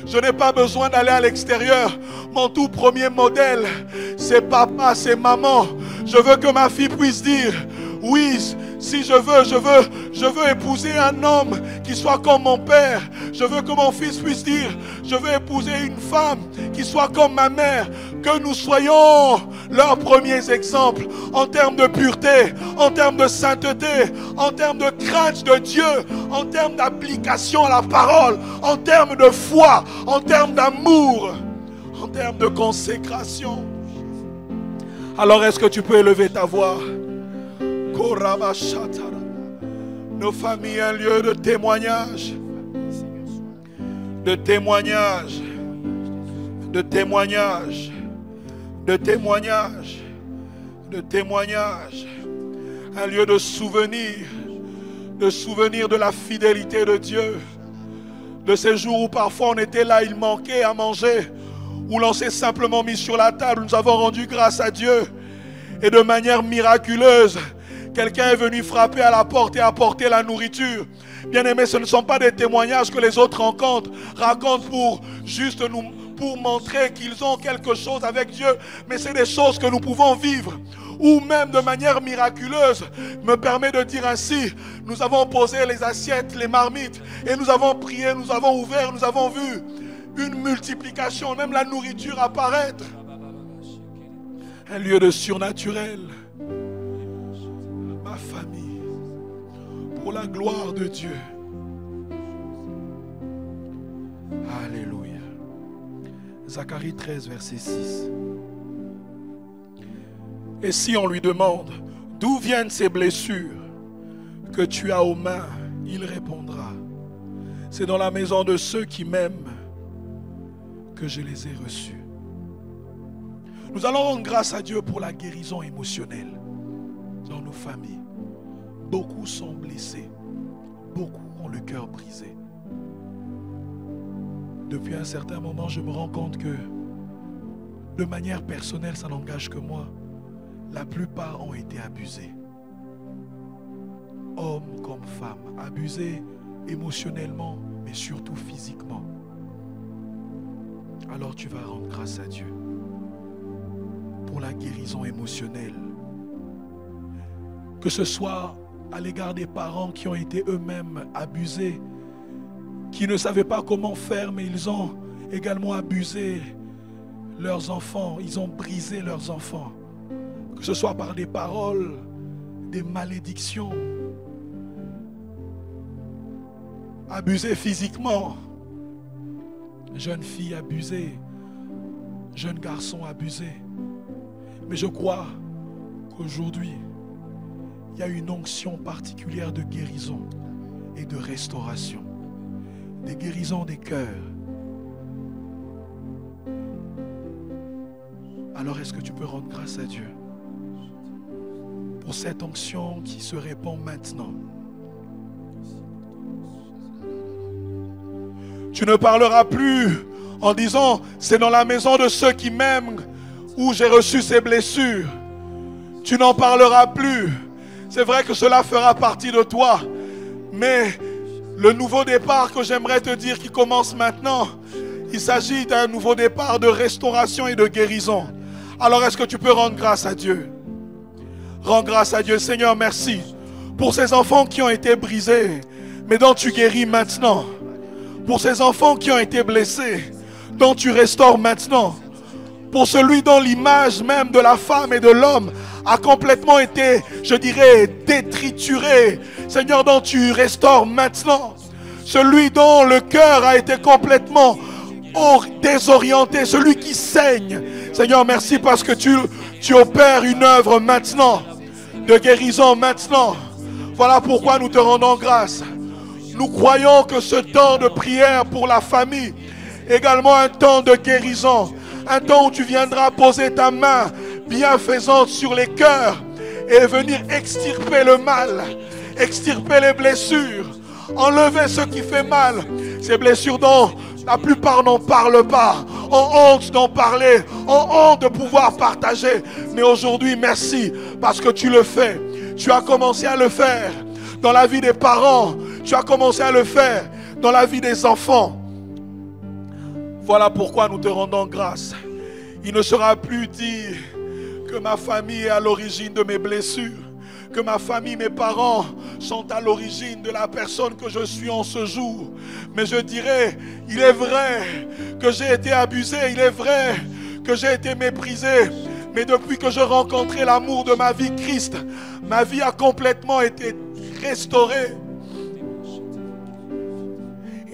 Je n'ai pas besoin d'aller à l'extérieur. Mon tout premier modèle, c'est papa, c'est maman. Je veux que ma fille puisse dire: oui, si je veux épouser un homme qui soit comme mon père. Je veux que mon fils puisse dire: je veux épouser une femme qui soit comme ma mère. Que nous soyons leurs premiers exemples en termes de pureté, en termes de sainteté, en termes de crainte de Dieu, en termes d'application à la parole, en termes de foi, en termes d'amour, en termes de consécration. Alors est-ce que tu peux élever ta voix? Nos familles, un lieu de témoignage, de témoignage, de témoignage, de témoignage, de témoignage, un lieu de souvenir de la fidélité de Dieu, de ces jours où parfois on était là, il manquait à manger, où l'on s'est simplement mis sur la table, nous avons rendu grâce à Dieu, et de manière miraculeuse, quelqu'un est venu frapper à la porte et apporter la nourriture. Bien-aimés, ce ne sont pas des témoignages que les autres racontent pour juste pour montrer qu'ils ont quelque chose avec Dieu, mais c'est des choses que nous pouvons vivre, ou même de manière miraculeuse, me permet de dire ainsi, nous avons posé les assiettes, les marmites, et nous avons prié, nous avons ouvert, nous avons vu une multiplication, même la nourriture apparaître. Un lieu de surnaturel. Ma famille, pour la gloire de Dieu. Alléluia. Zacharie 13, verset 6. Et si on lui demande d'où viennent ces blessures que tu as aux mains, il répondra, c'est dans la maison de ceux qui m'aiment que je les ai reçus. Nous allons rendre grâce à Dieu pour la guérison émotionnelle dans nos familles. Beaucoup sont blessés, beaucoup ont le cœur brisé. Depuis un certain moment, je me rends compte que de manière personnelle, ça n'engage que moi. La plupart ont été abusés. Hommes comme femmes, abusés émotionnellement, mais surtout physiquement. Alors tu vas rendre grâce à Dieu pour la guérison émotionnelle. Que ce soit à l'égard des parents qui ont été eux-mêmes abusés, qui ne savaient pas comment faire, mais ils ont également abusé leurs enfants, ils ont brisé leurs enfants. Que ce soit par des paroles, des malédictions, abusés physiquement, jeune fille abusée, jeune garçon abusé. Mais je crois qu'aujourd'hui, il y a une onction particulière de guérison et de restauration. Des guérisons des cœurs. Alors est-ce que tu peux rendre grâce à Dieu pour cette onction qui se répand maintenant? Tu ne parleras plus en disant c'est dans la maison de ceux qui m'aiment où j'ai reçu ces blessures. Tu n'en parleras plus. C'est vrai que cela fera partie de toi, mais le nouveau départ que j'aimerais te dire qui commence maintenant, il s'agit d'un nouveau départ de restauration et de guérison. Alors est-ce que tu peux rendre grâce à Dieu? Rends grâce à Dieu. Seigneur, merci pour ces enfants qui ont été brisés, mais dont tu guéris maintenant. Pour ces enfants qui ont été blessés, dont tu restaures maintenant. Pour celui dont l'image même de la femme et de l'homme a complètement été, je dirais, détriturée. Seigneur, dont tu restaures maintenant. Celui dont le cœur a été complètement désorienté. Celui qui saigne. Seigneur, merci parce que tu opères une œuvre maintenant. De guérison maintenant. Voilà pourquoi nous te rendons grâce. Nous croyons que ce temps de prière pour la famille, également un temps de guérison, un temps où tu viendras poser ta main bienfaisante sur les cœurs et venir extirper le mal, extirper les blessures, enlever ce qui fait mal, ces blessures dont la plupart n'en parlent pas, ont honte d'en parler, ont honte de pouvoir partager. Mais aujourd'hui, merci parce que tu le fais. Tu as commencé à le faire dans la vie des parents, tu as commencé à le faire dans la vie des enfants. Voilà pourquoi nous te rendons grâce. Il ne sera plus dit que ma famille est à l'origine de mes blessures, que ma famille, mes parents sont à l'origine de la personne que je suis en ce jour. Mais je dirais, il est vrai que j'ai été abusé, il est vrai que j'ai été méprisé. Mais depuis que j'ai rencontré l'amour de ma vie, Christ, ma vie a complètement été restaurée.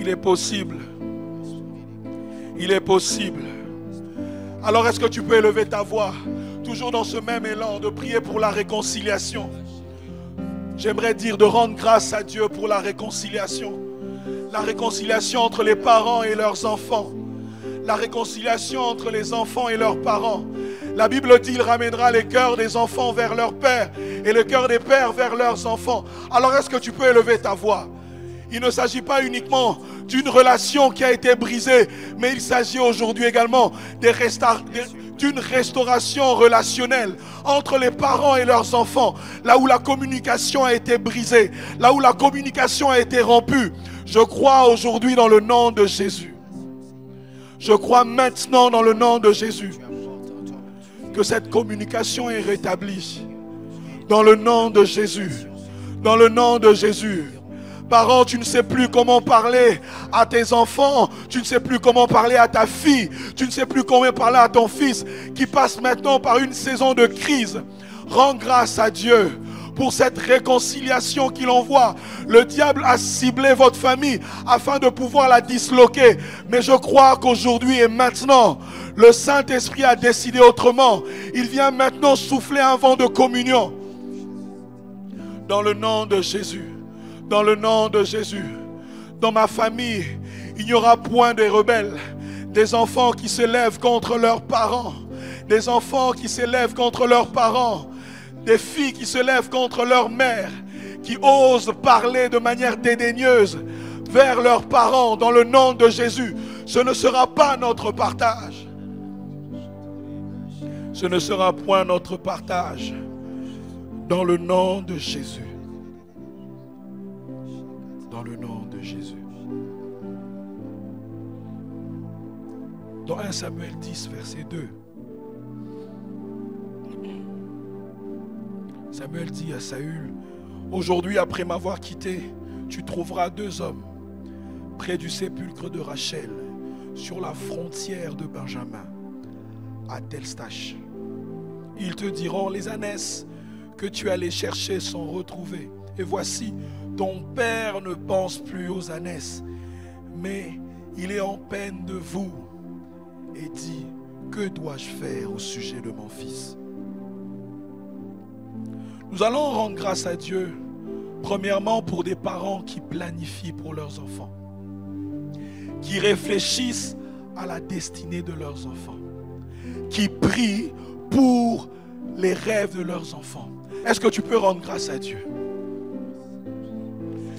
Il est possible. Il est possible. Alors est-ce que tu peux élever ta voix, toujours dans ce même élan de prier pour la réconciliation? J'aimerais dire de rendre grâce à Dieu pour la réconciliation. La réconciliation entre les parents et leurs enfants. La réconciliation entre les enfants et leurs parents. La Bible dit, il ramènera les cœurs des enfants vers leur père et le cœur des pères vers leurs enfants. Alors est-ce que tu peux élever ta voix? Il ne s'agit pas uniquement d'une relation qui a été brisée, mais il s'agit aujourd'hui également d'une restauration relationnelle entre les parents et leurs enfants. Là où la communication a été brisée, là où la communication a été rompue. Je crois aujourd'hui dans le nom de Jésus. Je crois maintenant dans le nom de Jésus que cette communication est rétablie. Dans le nom de Jésus. Dans le nom de Jésus. Parents, tu ne sais plus comment parler à tes enfants. Tu ne sais plus comment parler à ta fille. Tu ne sais plus comment parler à ton fils qui passe maintenant par une saison de crise. Rends grâce à Dieu pour cette réconciliation qu'il envoie. Le diable a ciblé votre famille afin de pouvoir la disloquer. Mais je crois qu'aujourd'hui et maintenant, le Saint-Esprit a décidé autrement. Il vient maintenant souffler un vent de communion. Dans le nom de Jésus. Dans le nom de Jésus. Dans ma famille, il n'y aura point de rebelles. Des enfants qui s'élèvent contre leurs parents. Des enfants qui s'élèvent contre leurs parents. Des filles qui se lèvent contre leur mère, qui osent parler de manière dédaigneuse vers leurs parents dans le nom de Jésus. Ce ne sera pas notre partage. Ce ne sera point notre partage dans le nom de Jésus. Dans le nom de Jésus. Dans 1 Samuel 10, verset 2. Samuel dit à Saül, aujourd'hui après m'avoir quitté, tu trouveras 2 hommes près du sépulcre de Rachel, sur la frontière de Benjamin, à Telstache. Ils te diront, les ânesses que tu allais chercher sont retrouvées. Et voici, ton père ne pense plus aux ânesses, mais il est en peine de vous et dit, que dois-je faire au sujet de mon fils? Nous allons rendre grâce à Dieu, premièrement pour des parents qui planifient pour leurs enfants, qui réfléchissent à la destinée de leurs enfants, qui prient pour les rêves de leurs enfants. Est-ce que tu peux rendre grâce à Dieu?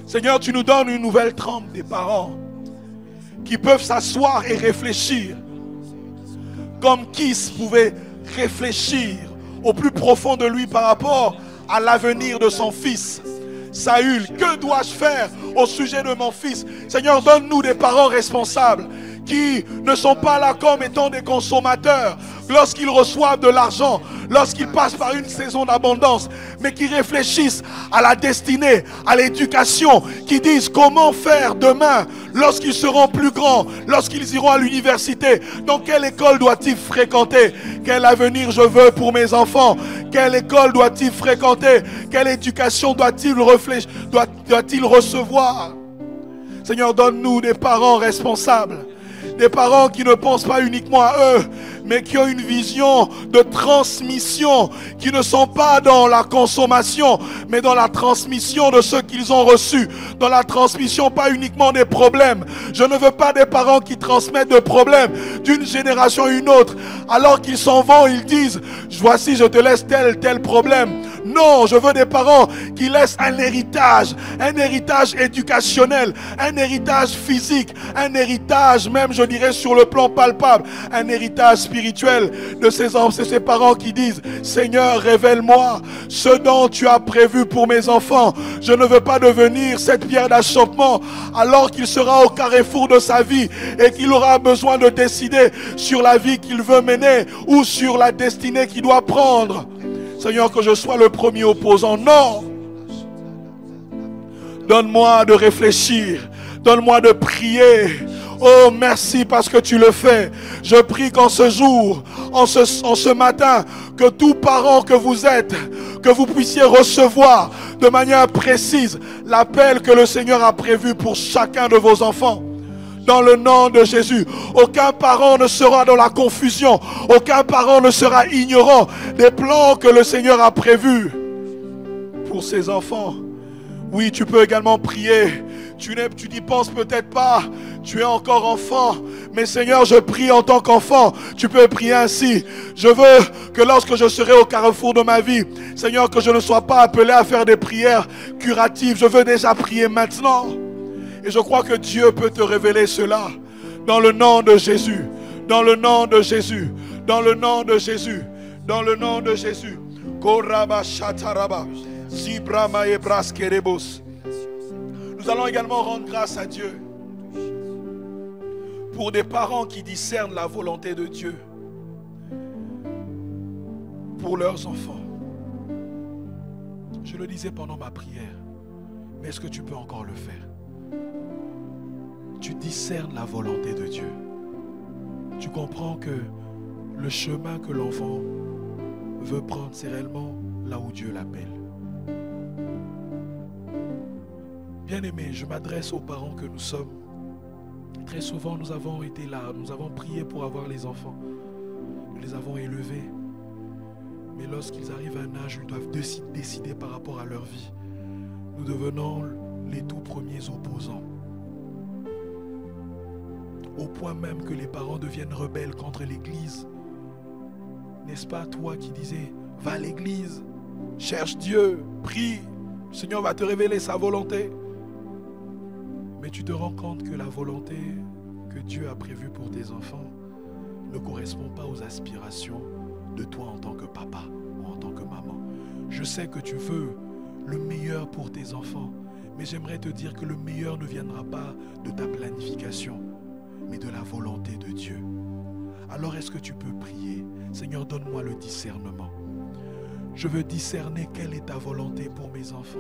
Seigneur, tu nous donnes une nouvelle trempe des parents qui peuvent s'asseoir et réfléchir comme Kis pouvait réfléchir au plus profond de lui par rapport à l'avenir de son fils. Saül, que dois-je faire au sujet de mon fils? Seigneur, donne-nous des parents responsables qui ne sont pas là comme étant des consommateurs lorsqu'ils reçoivent de l'argent, lorsqu'ils passent par une saison d'abondance, mais qui réfléchissent à la destinée, à l'éducation, qui disent comment faire demain lorsqu'ils seront plus grands, lorsqu'ils iront à l'université. Dans quelle école doit-il fréquenter? Quel avenir je veux pour mes enfants? Quelle école doit-il fréquenter? Quelle éducation doit-il recevoir? Seigneur, donne-nous des parents responsables. Des parents qui ne pensent pas uniquement à eux, mais qui ont une vision de transmission, qui ne sont pas dans la consommation, mais dans la transmission de ce qu'ils ont reçu, dans la transmission pas uniquement des problèmes. Je ne veux pas des parents qui transmettent des problèmes d'une génération à une autre, alors qu'ils s'en vont, ils disent, voici je te laisse tel problème. Non, je veux des parents qui laissent un héritage éducationnel, un héritage physique, un héritage même, je dirais, sur le plan palpable, un héritage spirituel de ces hommes, c'est ces parents qui disent, Seigneur, révèle-moi ce dont tu as prévu pour mes enfants. Je ne veux pas devenir cette pierre d'achoppement alors qu'il sera au carrefour de sa vie et qu'il aura besoin de décider sur la vie qu'il veut mener ou sur la destinée qu'il doit prendre. Seigneur, que je sois le premier opposant. Non! Donne-moi de réfléchir. Donne-moi de prier. Oh, merci parce que tu le fais. Je prie qu'en ce jour, en ce matin, que tous parents que vous êtes, que vous puissiez recevoir de manière précise l'appel que le Seigneur a prévu pour chacun de vos enfants. Dans le nom de Jésus, aucun parent ne sera dans la confusion. Aucun parent ne sera ignorant des plans que le Seigneur a prévus pour ses enfants. Oui, tu peux également prier. Tu n'y penses peut-être pas. Tu es encore enfant. Mais Seigneur, je prie en tant qu'enfant. Tu peux prier ainsi. Je veux que lorsque je serai au carrefour de ma vie, Seigneur, que je ne sois pas appelé à faire des prières curatives. Je veux déjà prier maintenant. Et je crois que Dieu peut te révéler cela. Dans le nom de Jésus. Dans le nom de Jésus. Dans le nom de Jésus. Dans le nom de Jésus. Koraba shataraba. Zibrama ebras kerebos. Nous allons également rendre grâce à Dieu pour des parents qui discernent la volonté de Dieu. pour leurs enfants. Je le disais pendant ma prière, mais est-ce que tu peux encore le faire? Tu discernes la volonté de Dieu. Tu comprends que le chemin que l'enfant veut prendre, c'est réellement là où Dieu l'appelle. Bien-aimés, je m'adresse aux parents que nous sommes. Très souvent, nous avons été là, nous avons prié pour avoir les enfants. Nous les avons élevés. Mais lorsqu'ils arrivent à un âge où ils doivent décider par rapport à leur vie, nous devenons les tout premiers opposants. Au point même que les parents deviennent rebelles contre l'Église. N'est-ce pas toi qui disais, va à l'Église, cherche Dieu, prie, le Seigneur va te révéler sa volonté. Mais tu te rends compte que la volonté que Dieu a prévue pour tes enfants ne correspond pas aux aspirations de toi en tant que papa ou en tant que maman. Je sais que tu veux le meilleur pour tes enfants, mais j'aimerais te dire que le meilleur ne viendra pas de ta planification, mais de la volonté de Dieu. Alors est-ce que tu peux prier? Seigneur, donne-moi le discernement. Je veux discerner quelle est ta volonté pour mes enfants.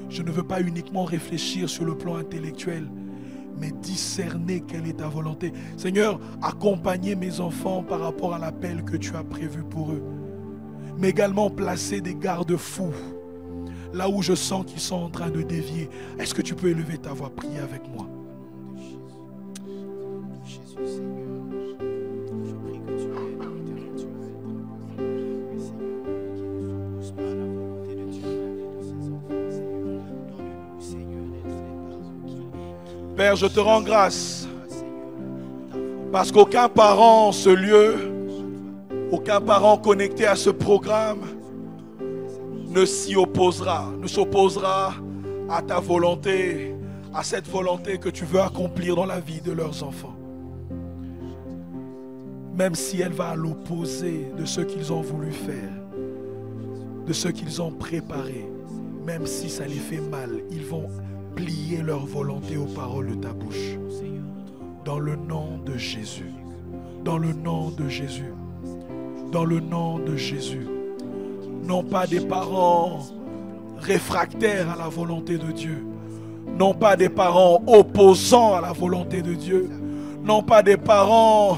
Je ne veux pas uniquement réfléchir sur le plan intellectuel, mais discerner quelle est ta volonté. Seigneur, accompagner mes enfants par rapport à l'appel que tu as prévu pour eux. Mais également placer des garde-fous là où je sens qu'ils sont en train de dévier. Est-ce que tu peux élever ta voix, prier avec moi? Père, je te rends grâce parce qu'aucun parent en ce lieu, aucun parent connecté à ce programme ne s'y opposera, ne s'opposera à ta volonté, à cette volonté que tu veux accomplir dans la vie de leurs enfants. Même si elle va à l'opposé de ce qu'ils ont voulu faire, de ce qu'ils ont préparé, même si ça les fait mal, ils vont plier leur volonté aux paroles de ta bouche. Dans le nom de Jésus. Dans le nom de Jésus. Dans le nom de Jésus. Non pas des parents réfractaires à la volonté de Dieu. Non pas des parents opposants à la volonté de Dieu. Non pas des parents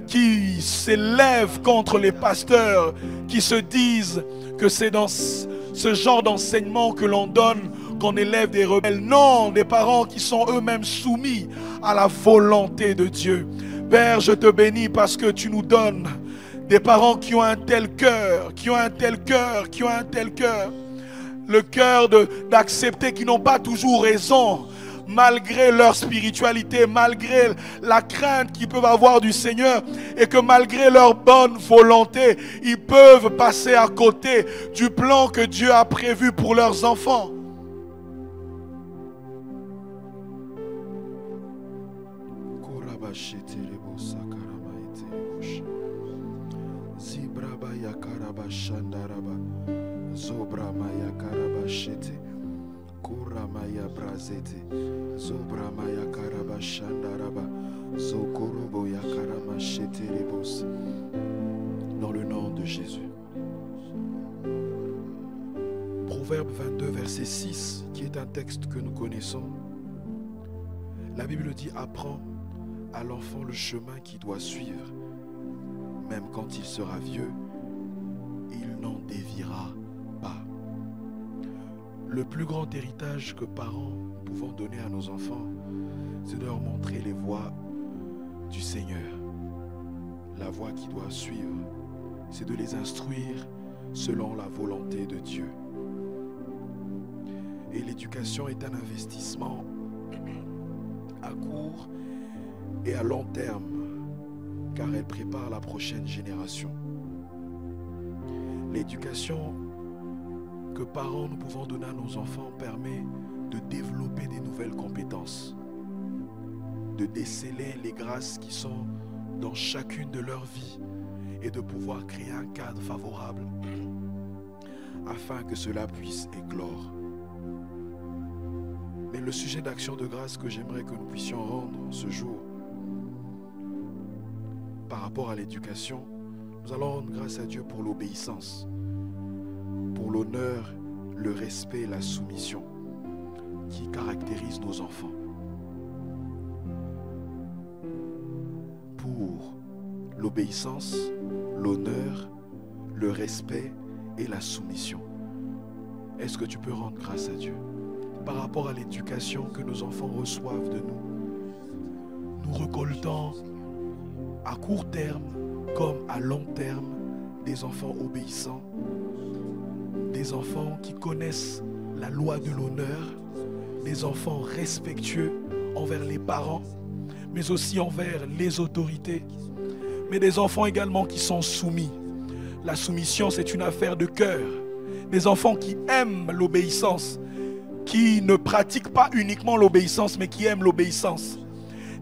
qui s'élèvent contre les pasteurs, qui se disent que c'est dans ce genre d'enseignement que l'on donne qu'on élève des rebelles. Non, des parents qui sont eux-mêmes soumis à la volonté de Dieu. Père, je te bénis parce que tu nous donnes des parents qui ont un tel cœur, qui ont un tel cœur, qui ont un tel cœur. Le cœur d'accepter qu'ils n'ont pas toujours raison, malgré leur spiritualité, malgré la crainte qu'ils peuvent avoir du Seigneur, et que malgré leur bonne volonté, ils peuvent passer à côté du plan que Dieu a prévu pour leurs enfants. Dans le nom de Jésus. Proverbe 22, verset 6, qui est un texte que nous connaissons. La Bible dit, apprends à l'enfant le chemin qu'il doit suivre. Même quand il sera vieux, il n'en déviera pas. Le plus grand héritage que parents pouvons donner à nos enfants, c'est de leur montrer les voies du Seigneur. La voie qu'ils doivent suivre, c'est de les instruire selon la volonté de Dieu. Et l'éducation est un investissement à court et à long terme, car elle prépare la prochaine génération. L'éducation que parents nous pouvons donner à nos enfants permet de développer des nouvelles compétences, de déceler les grâces qui sont dans chacune de leur vie et de pouvoir créer un cadre favorable afin que cela puisse éclore. Mais le sujet d'action de grâce que j'aimerais que nous puissions rendre ce jour par rapport à l'éducation, Nous allons rendre grâce à Dieu pour l'obéissance, pour l'honneur, le respect et la soumission qui caractérisent nos enfants. Pour l'obéissance, l'honneur, le respect et la soumission. Est-ce que tu peux rendre grâce à Dieu par rapport à l'éducation que nos enfants reçoivent de nous? Nous récoltons à court terme comme à long terme des enfants obéissants, des enfants qui connaissent la loi de l'honneur, des enfants respectueux envers les parents, mais aussi envers les autorités, mais des enfants également qui sont soumis. La soumission, c'est une affaire de cœur. Des enfants qui aiment l'obéissance, qui ne pratiquent pas uniquement l'obéissance, mais qui aiment l'obéissance.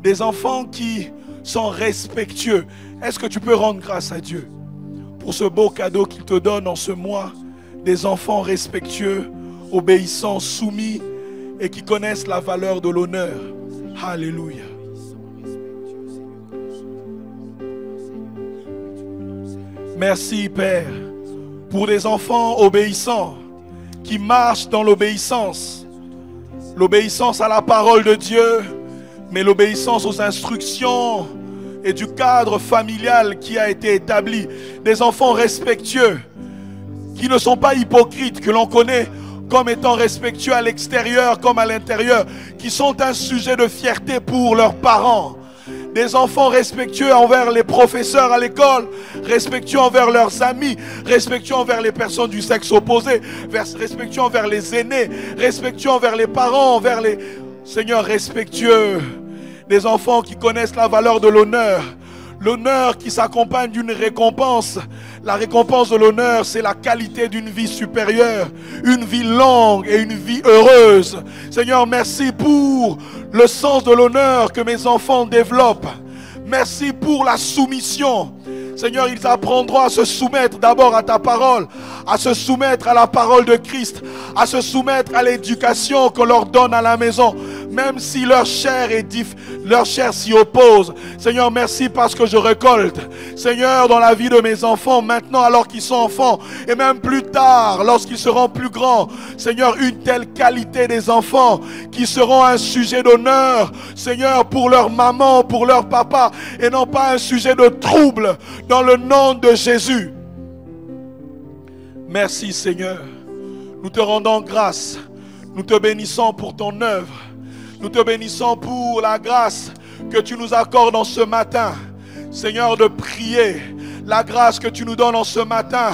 Des enfants qui sont respectueux. Est-ce que tu peux rendre grâce à Dieu pour ce beau cadeau qu'il te donne en ce mois? Des enfants respectueux, obéissants, soumis et qui connaissent la valeur de l'honneur. Alléluia. Merci Père pour des enfants obéissants qui marchent dans l'obéissance. L'obéissance à la parole de Dieu, mais l'obéissance aux instructions et du cadre familial qui a été établi. Des enfants respectueux qui ne sont pas hypocrites, que l'on connaît comme étant respectueux à l'extérieur comme à l'intérieur, qui sont un sujet de fierté pour leurs parents. Des enfants respectueux envers les professeurs à l'école, respectueux envers leurs amis, respectueux envers les personnes du sexe opposé, respectueux envers les aînés, respectueux envers les parents, envers les... Seigneur, respectueux. Des enfants qui connaissent la valeur de l'honneur. L'honneur qui s'accompagne d'une récompense. La récompense de l'honneur, c'est la qualité d'une vie supérieure, une vie longue et une vie heureuse. Seigneur, merci pour le sens de l'honneur que mes enfants développent. Merci pour la soumission. Seigneur, ils apprendront à se soumettre d'abord à ta parole, à se soumettre à la parole de Christ, à se soumettre à l'éducation qu'on leur donne à la maison, même si leur chair s'y oppose. Seigneur, merci parce que je récolte, Seigneur, dans la vie de mes enfants, maintenant alors qu'ils sont enfants, et même plus tard, lorsqu'ils seront plus grands, Seigneur, une telle qualité des enfants qui seront un sujet d'honneur, Seigneur, pour leur maman, pour leur papa, et non pas un sujet de trouble, dans le nom de Jésus. Merci Seigneur. Nous te rendons grâce. Nous te bénissons pour ton œuvre. Nous te bénissons pour la grâce que tu nous accordes en ce matin. Seigneur, de prier. La grâce que tu nous donnes en ce matin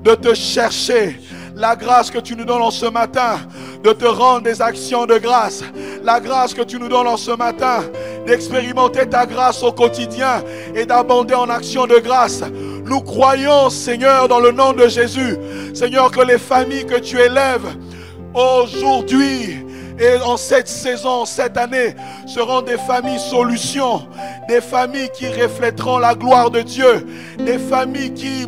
de te chercher. La grâce que tu nous donnes en ce matin de te rendre des actions de grâce. La grâce que tu nous donnes en ce matin d'expérimenter ta grâce au quotidien et d'abonder en actions de grâce. Nous croyons, Seigneur, dans le nom de Jésus, Seigneur, que les familles que tu élèves aujourd'hui et en cette saison, cette année, seront des familles solutions, des familles qui reflèteront la gloire de Dieu, des familles qui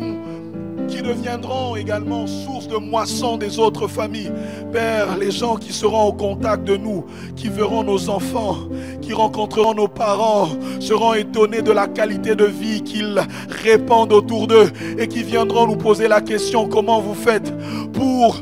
deviendront également source de moisson des autres familles. Père, les gens qui seront au contact de nous, qui verront nos enfants, qui rencontreront nos parents, seront étonnés de la qualité de vie qu'ils répandent autour d'eux et qui viendront nous poser la question: comment vous faites pour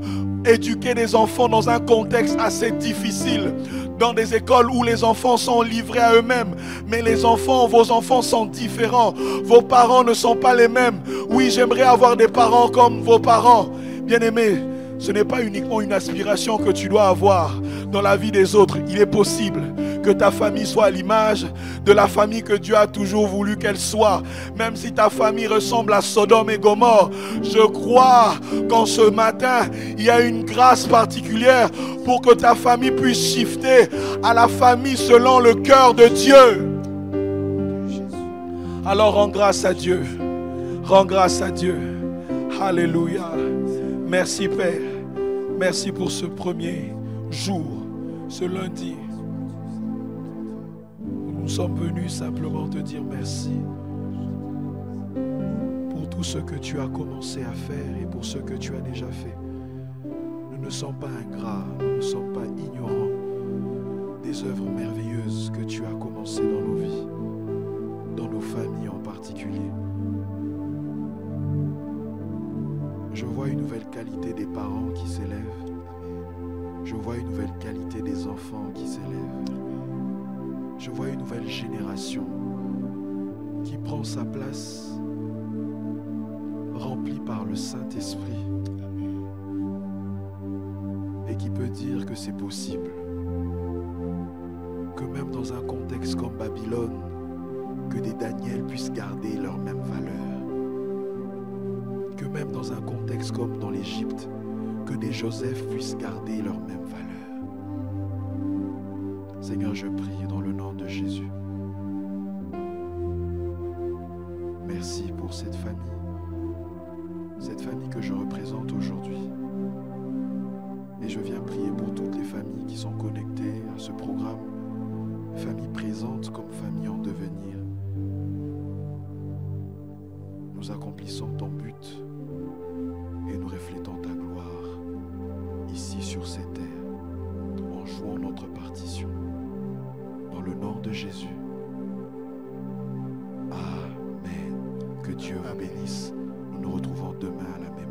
éduquer des enfants dans un contexte assez difficile, dans des écoles où les enfants sont livrés à eux-mêmes, mais les enfants, vos enfants sont différents, vos parents ne sont pas les mêmes. Oui, j'aimerais avoir des parents comme vos parents. Bien-aimés, ce n'est pas uniquement une aspiration que tu dois avoir dans la vie des autres. Il est possible que ta famille soit à l'image de la famille que Dieu a toujours voulu qu'elle soit. Même si ta famille ressemble à Sodome et Gomorrhe, je crois qu'en ce matin, il y a une grâce particulière pour que ta famille puisse shifter à la famille selon le cœur de Dieu. Alors rends grâce à Dieu. Rends grâce à Dieu. Alléluia. Merci Père. Merci pour ce premier jour, ce lundi. Nous sommes venus simplement te dire merci pour tout ce que tu as commencé à faire et pour ce que tu as déjà fait. Nous ne sommes pas ingrats, nous ne sommes pas ignorants des œuvres merveilleuses que tu as commencées dans nos vies, dans nos familles en particulier. qualité des parents qui s'élève. Je vois une nouvelle qualité des enfants qui s'élèvent. Je vois une nouvelle génération qui prend sa place, remplie par le Saint-Esprit, et qui peut dire que c'est possible, que même dans un contexte comme Babylone, que des Daniel puissent garder leur même valeur, que même dans un contexte comme dans l'Égypte, que des Joseph puissent garder leur même valeur. Seigneur, je prie dans le nom de Jésus. Merci pour cette famille que je représente aujourd'hui. Et je viens prier pour toutes les familles qui sont connectées à ce programme, familles présentes comme familles en devenir. Nous accomplissons ton but et nous reflétons ta gloire ici sur cette terre en jouant notre partition. Dans le nom de Jésus. Amen. Que Dieu vous bénisse. Nous nous retrouvons demain à la même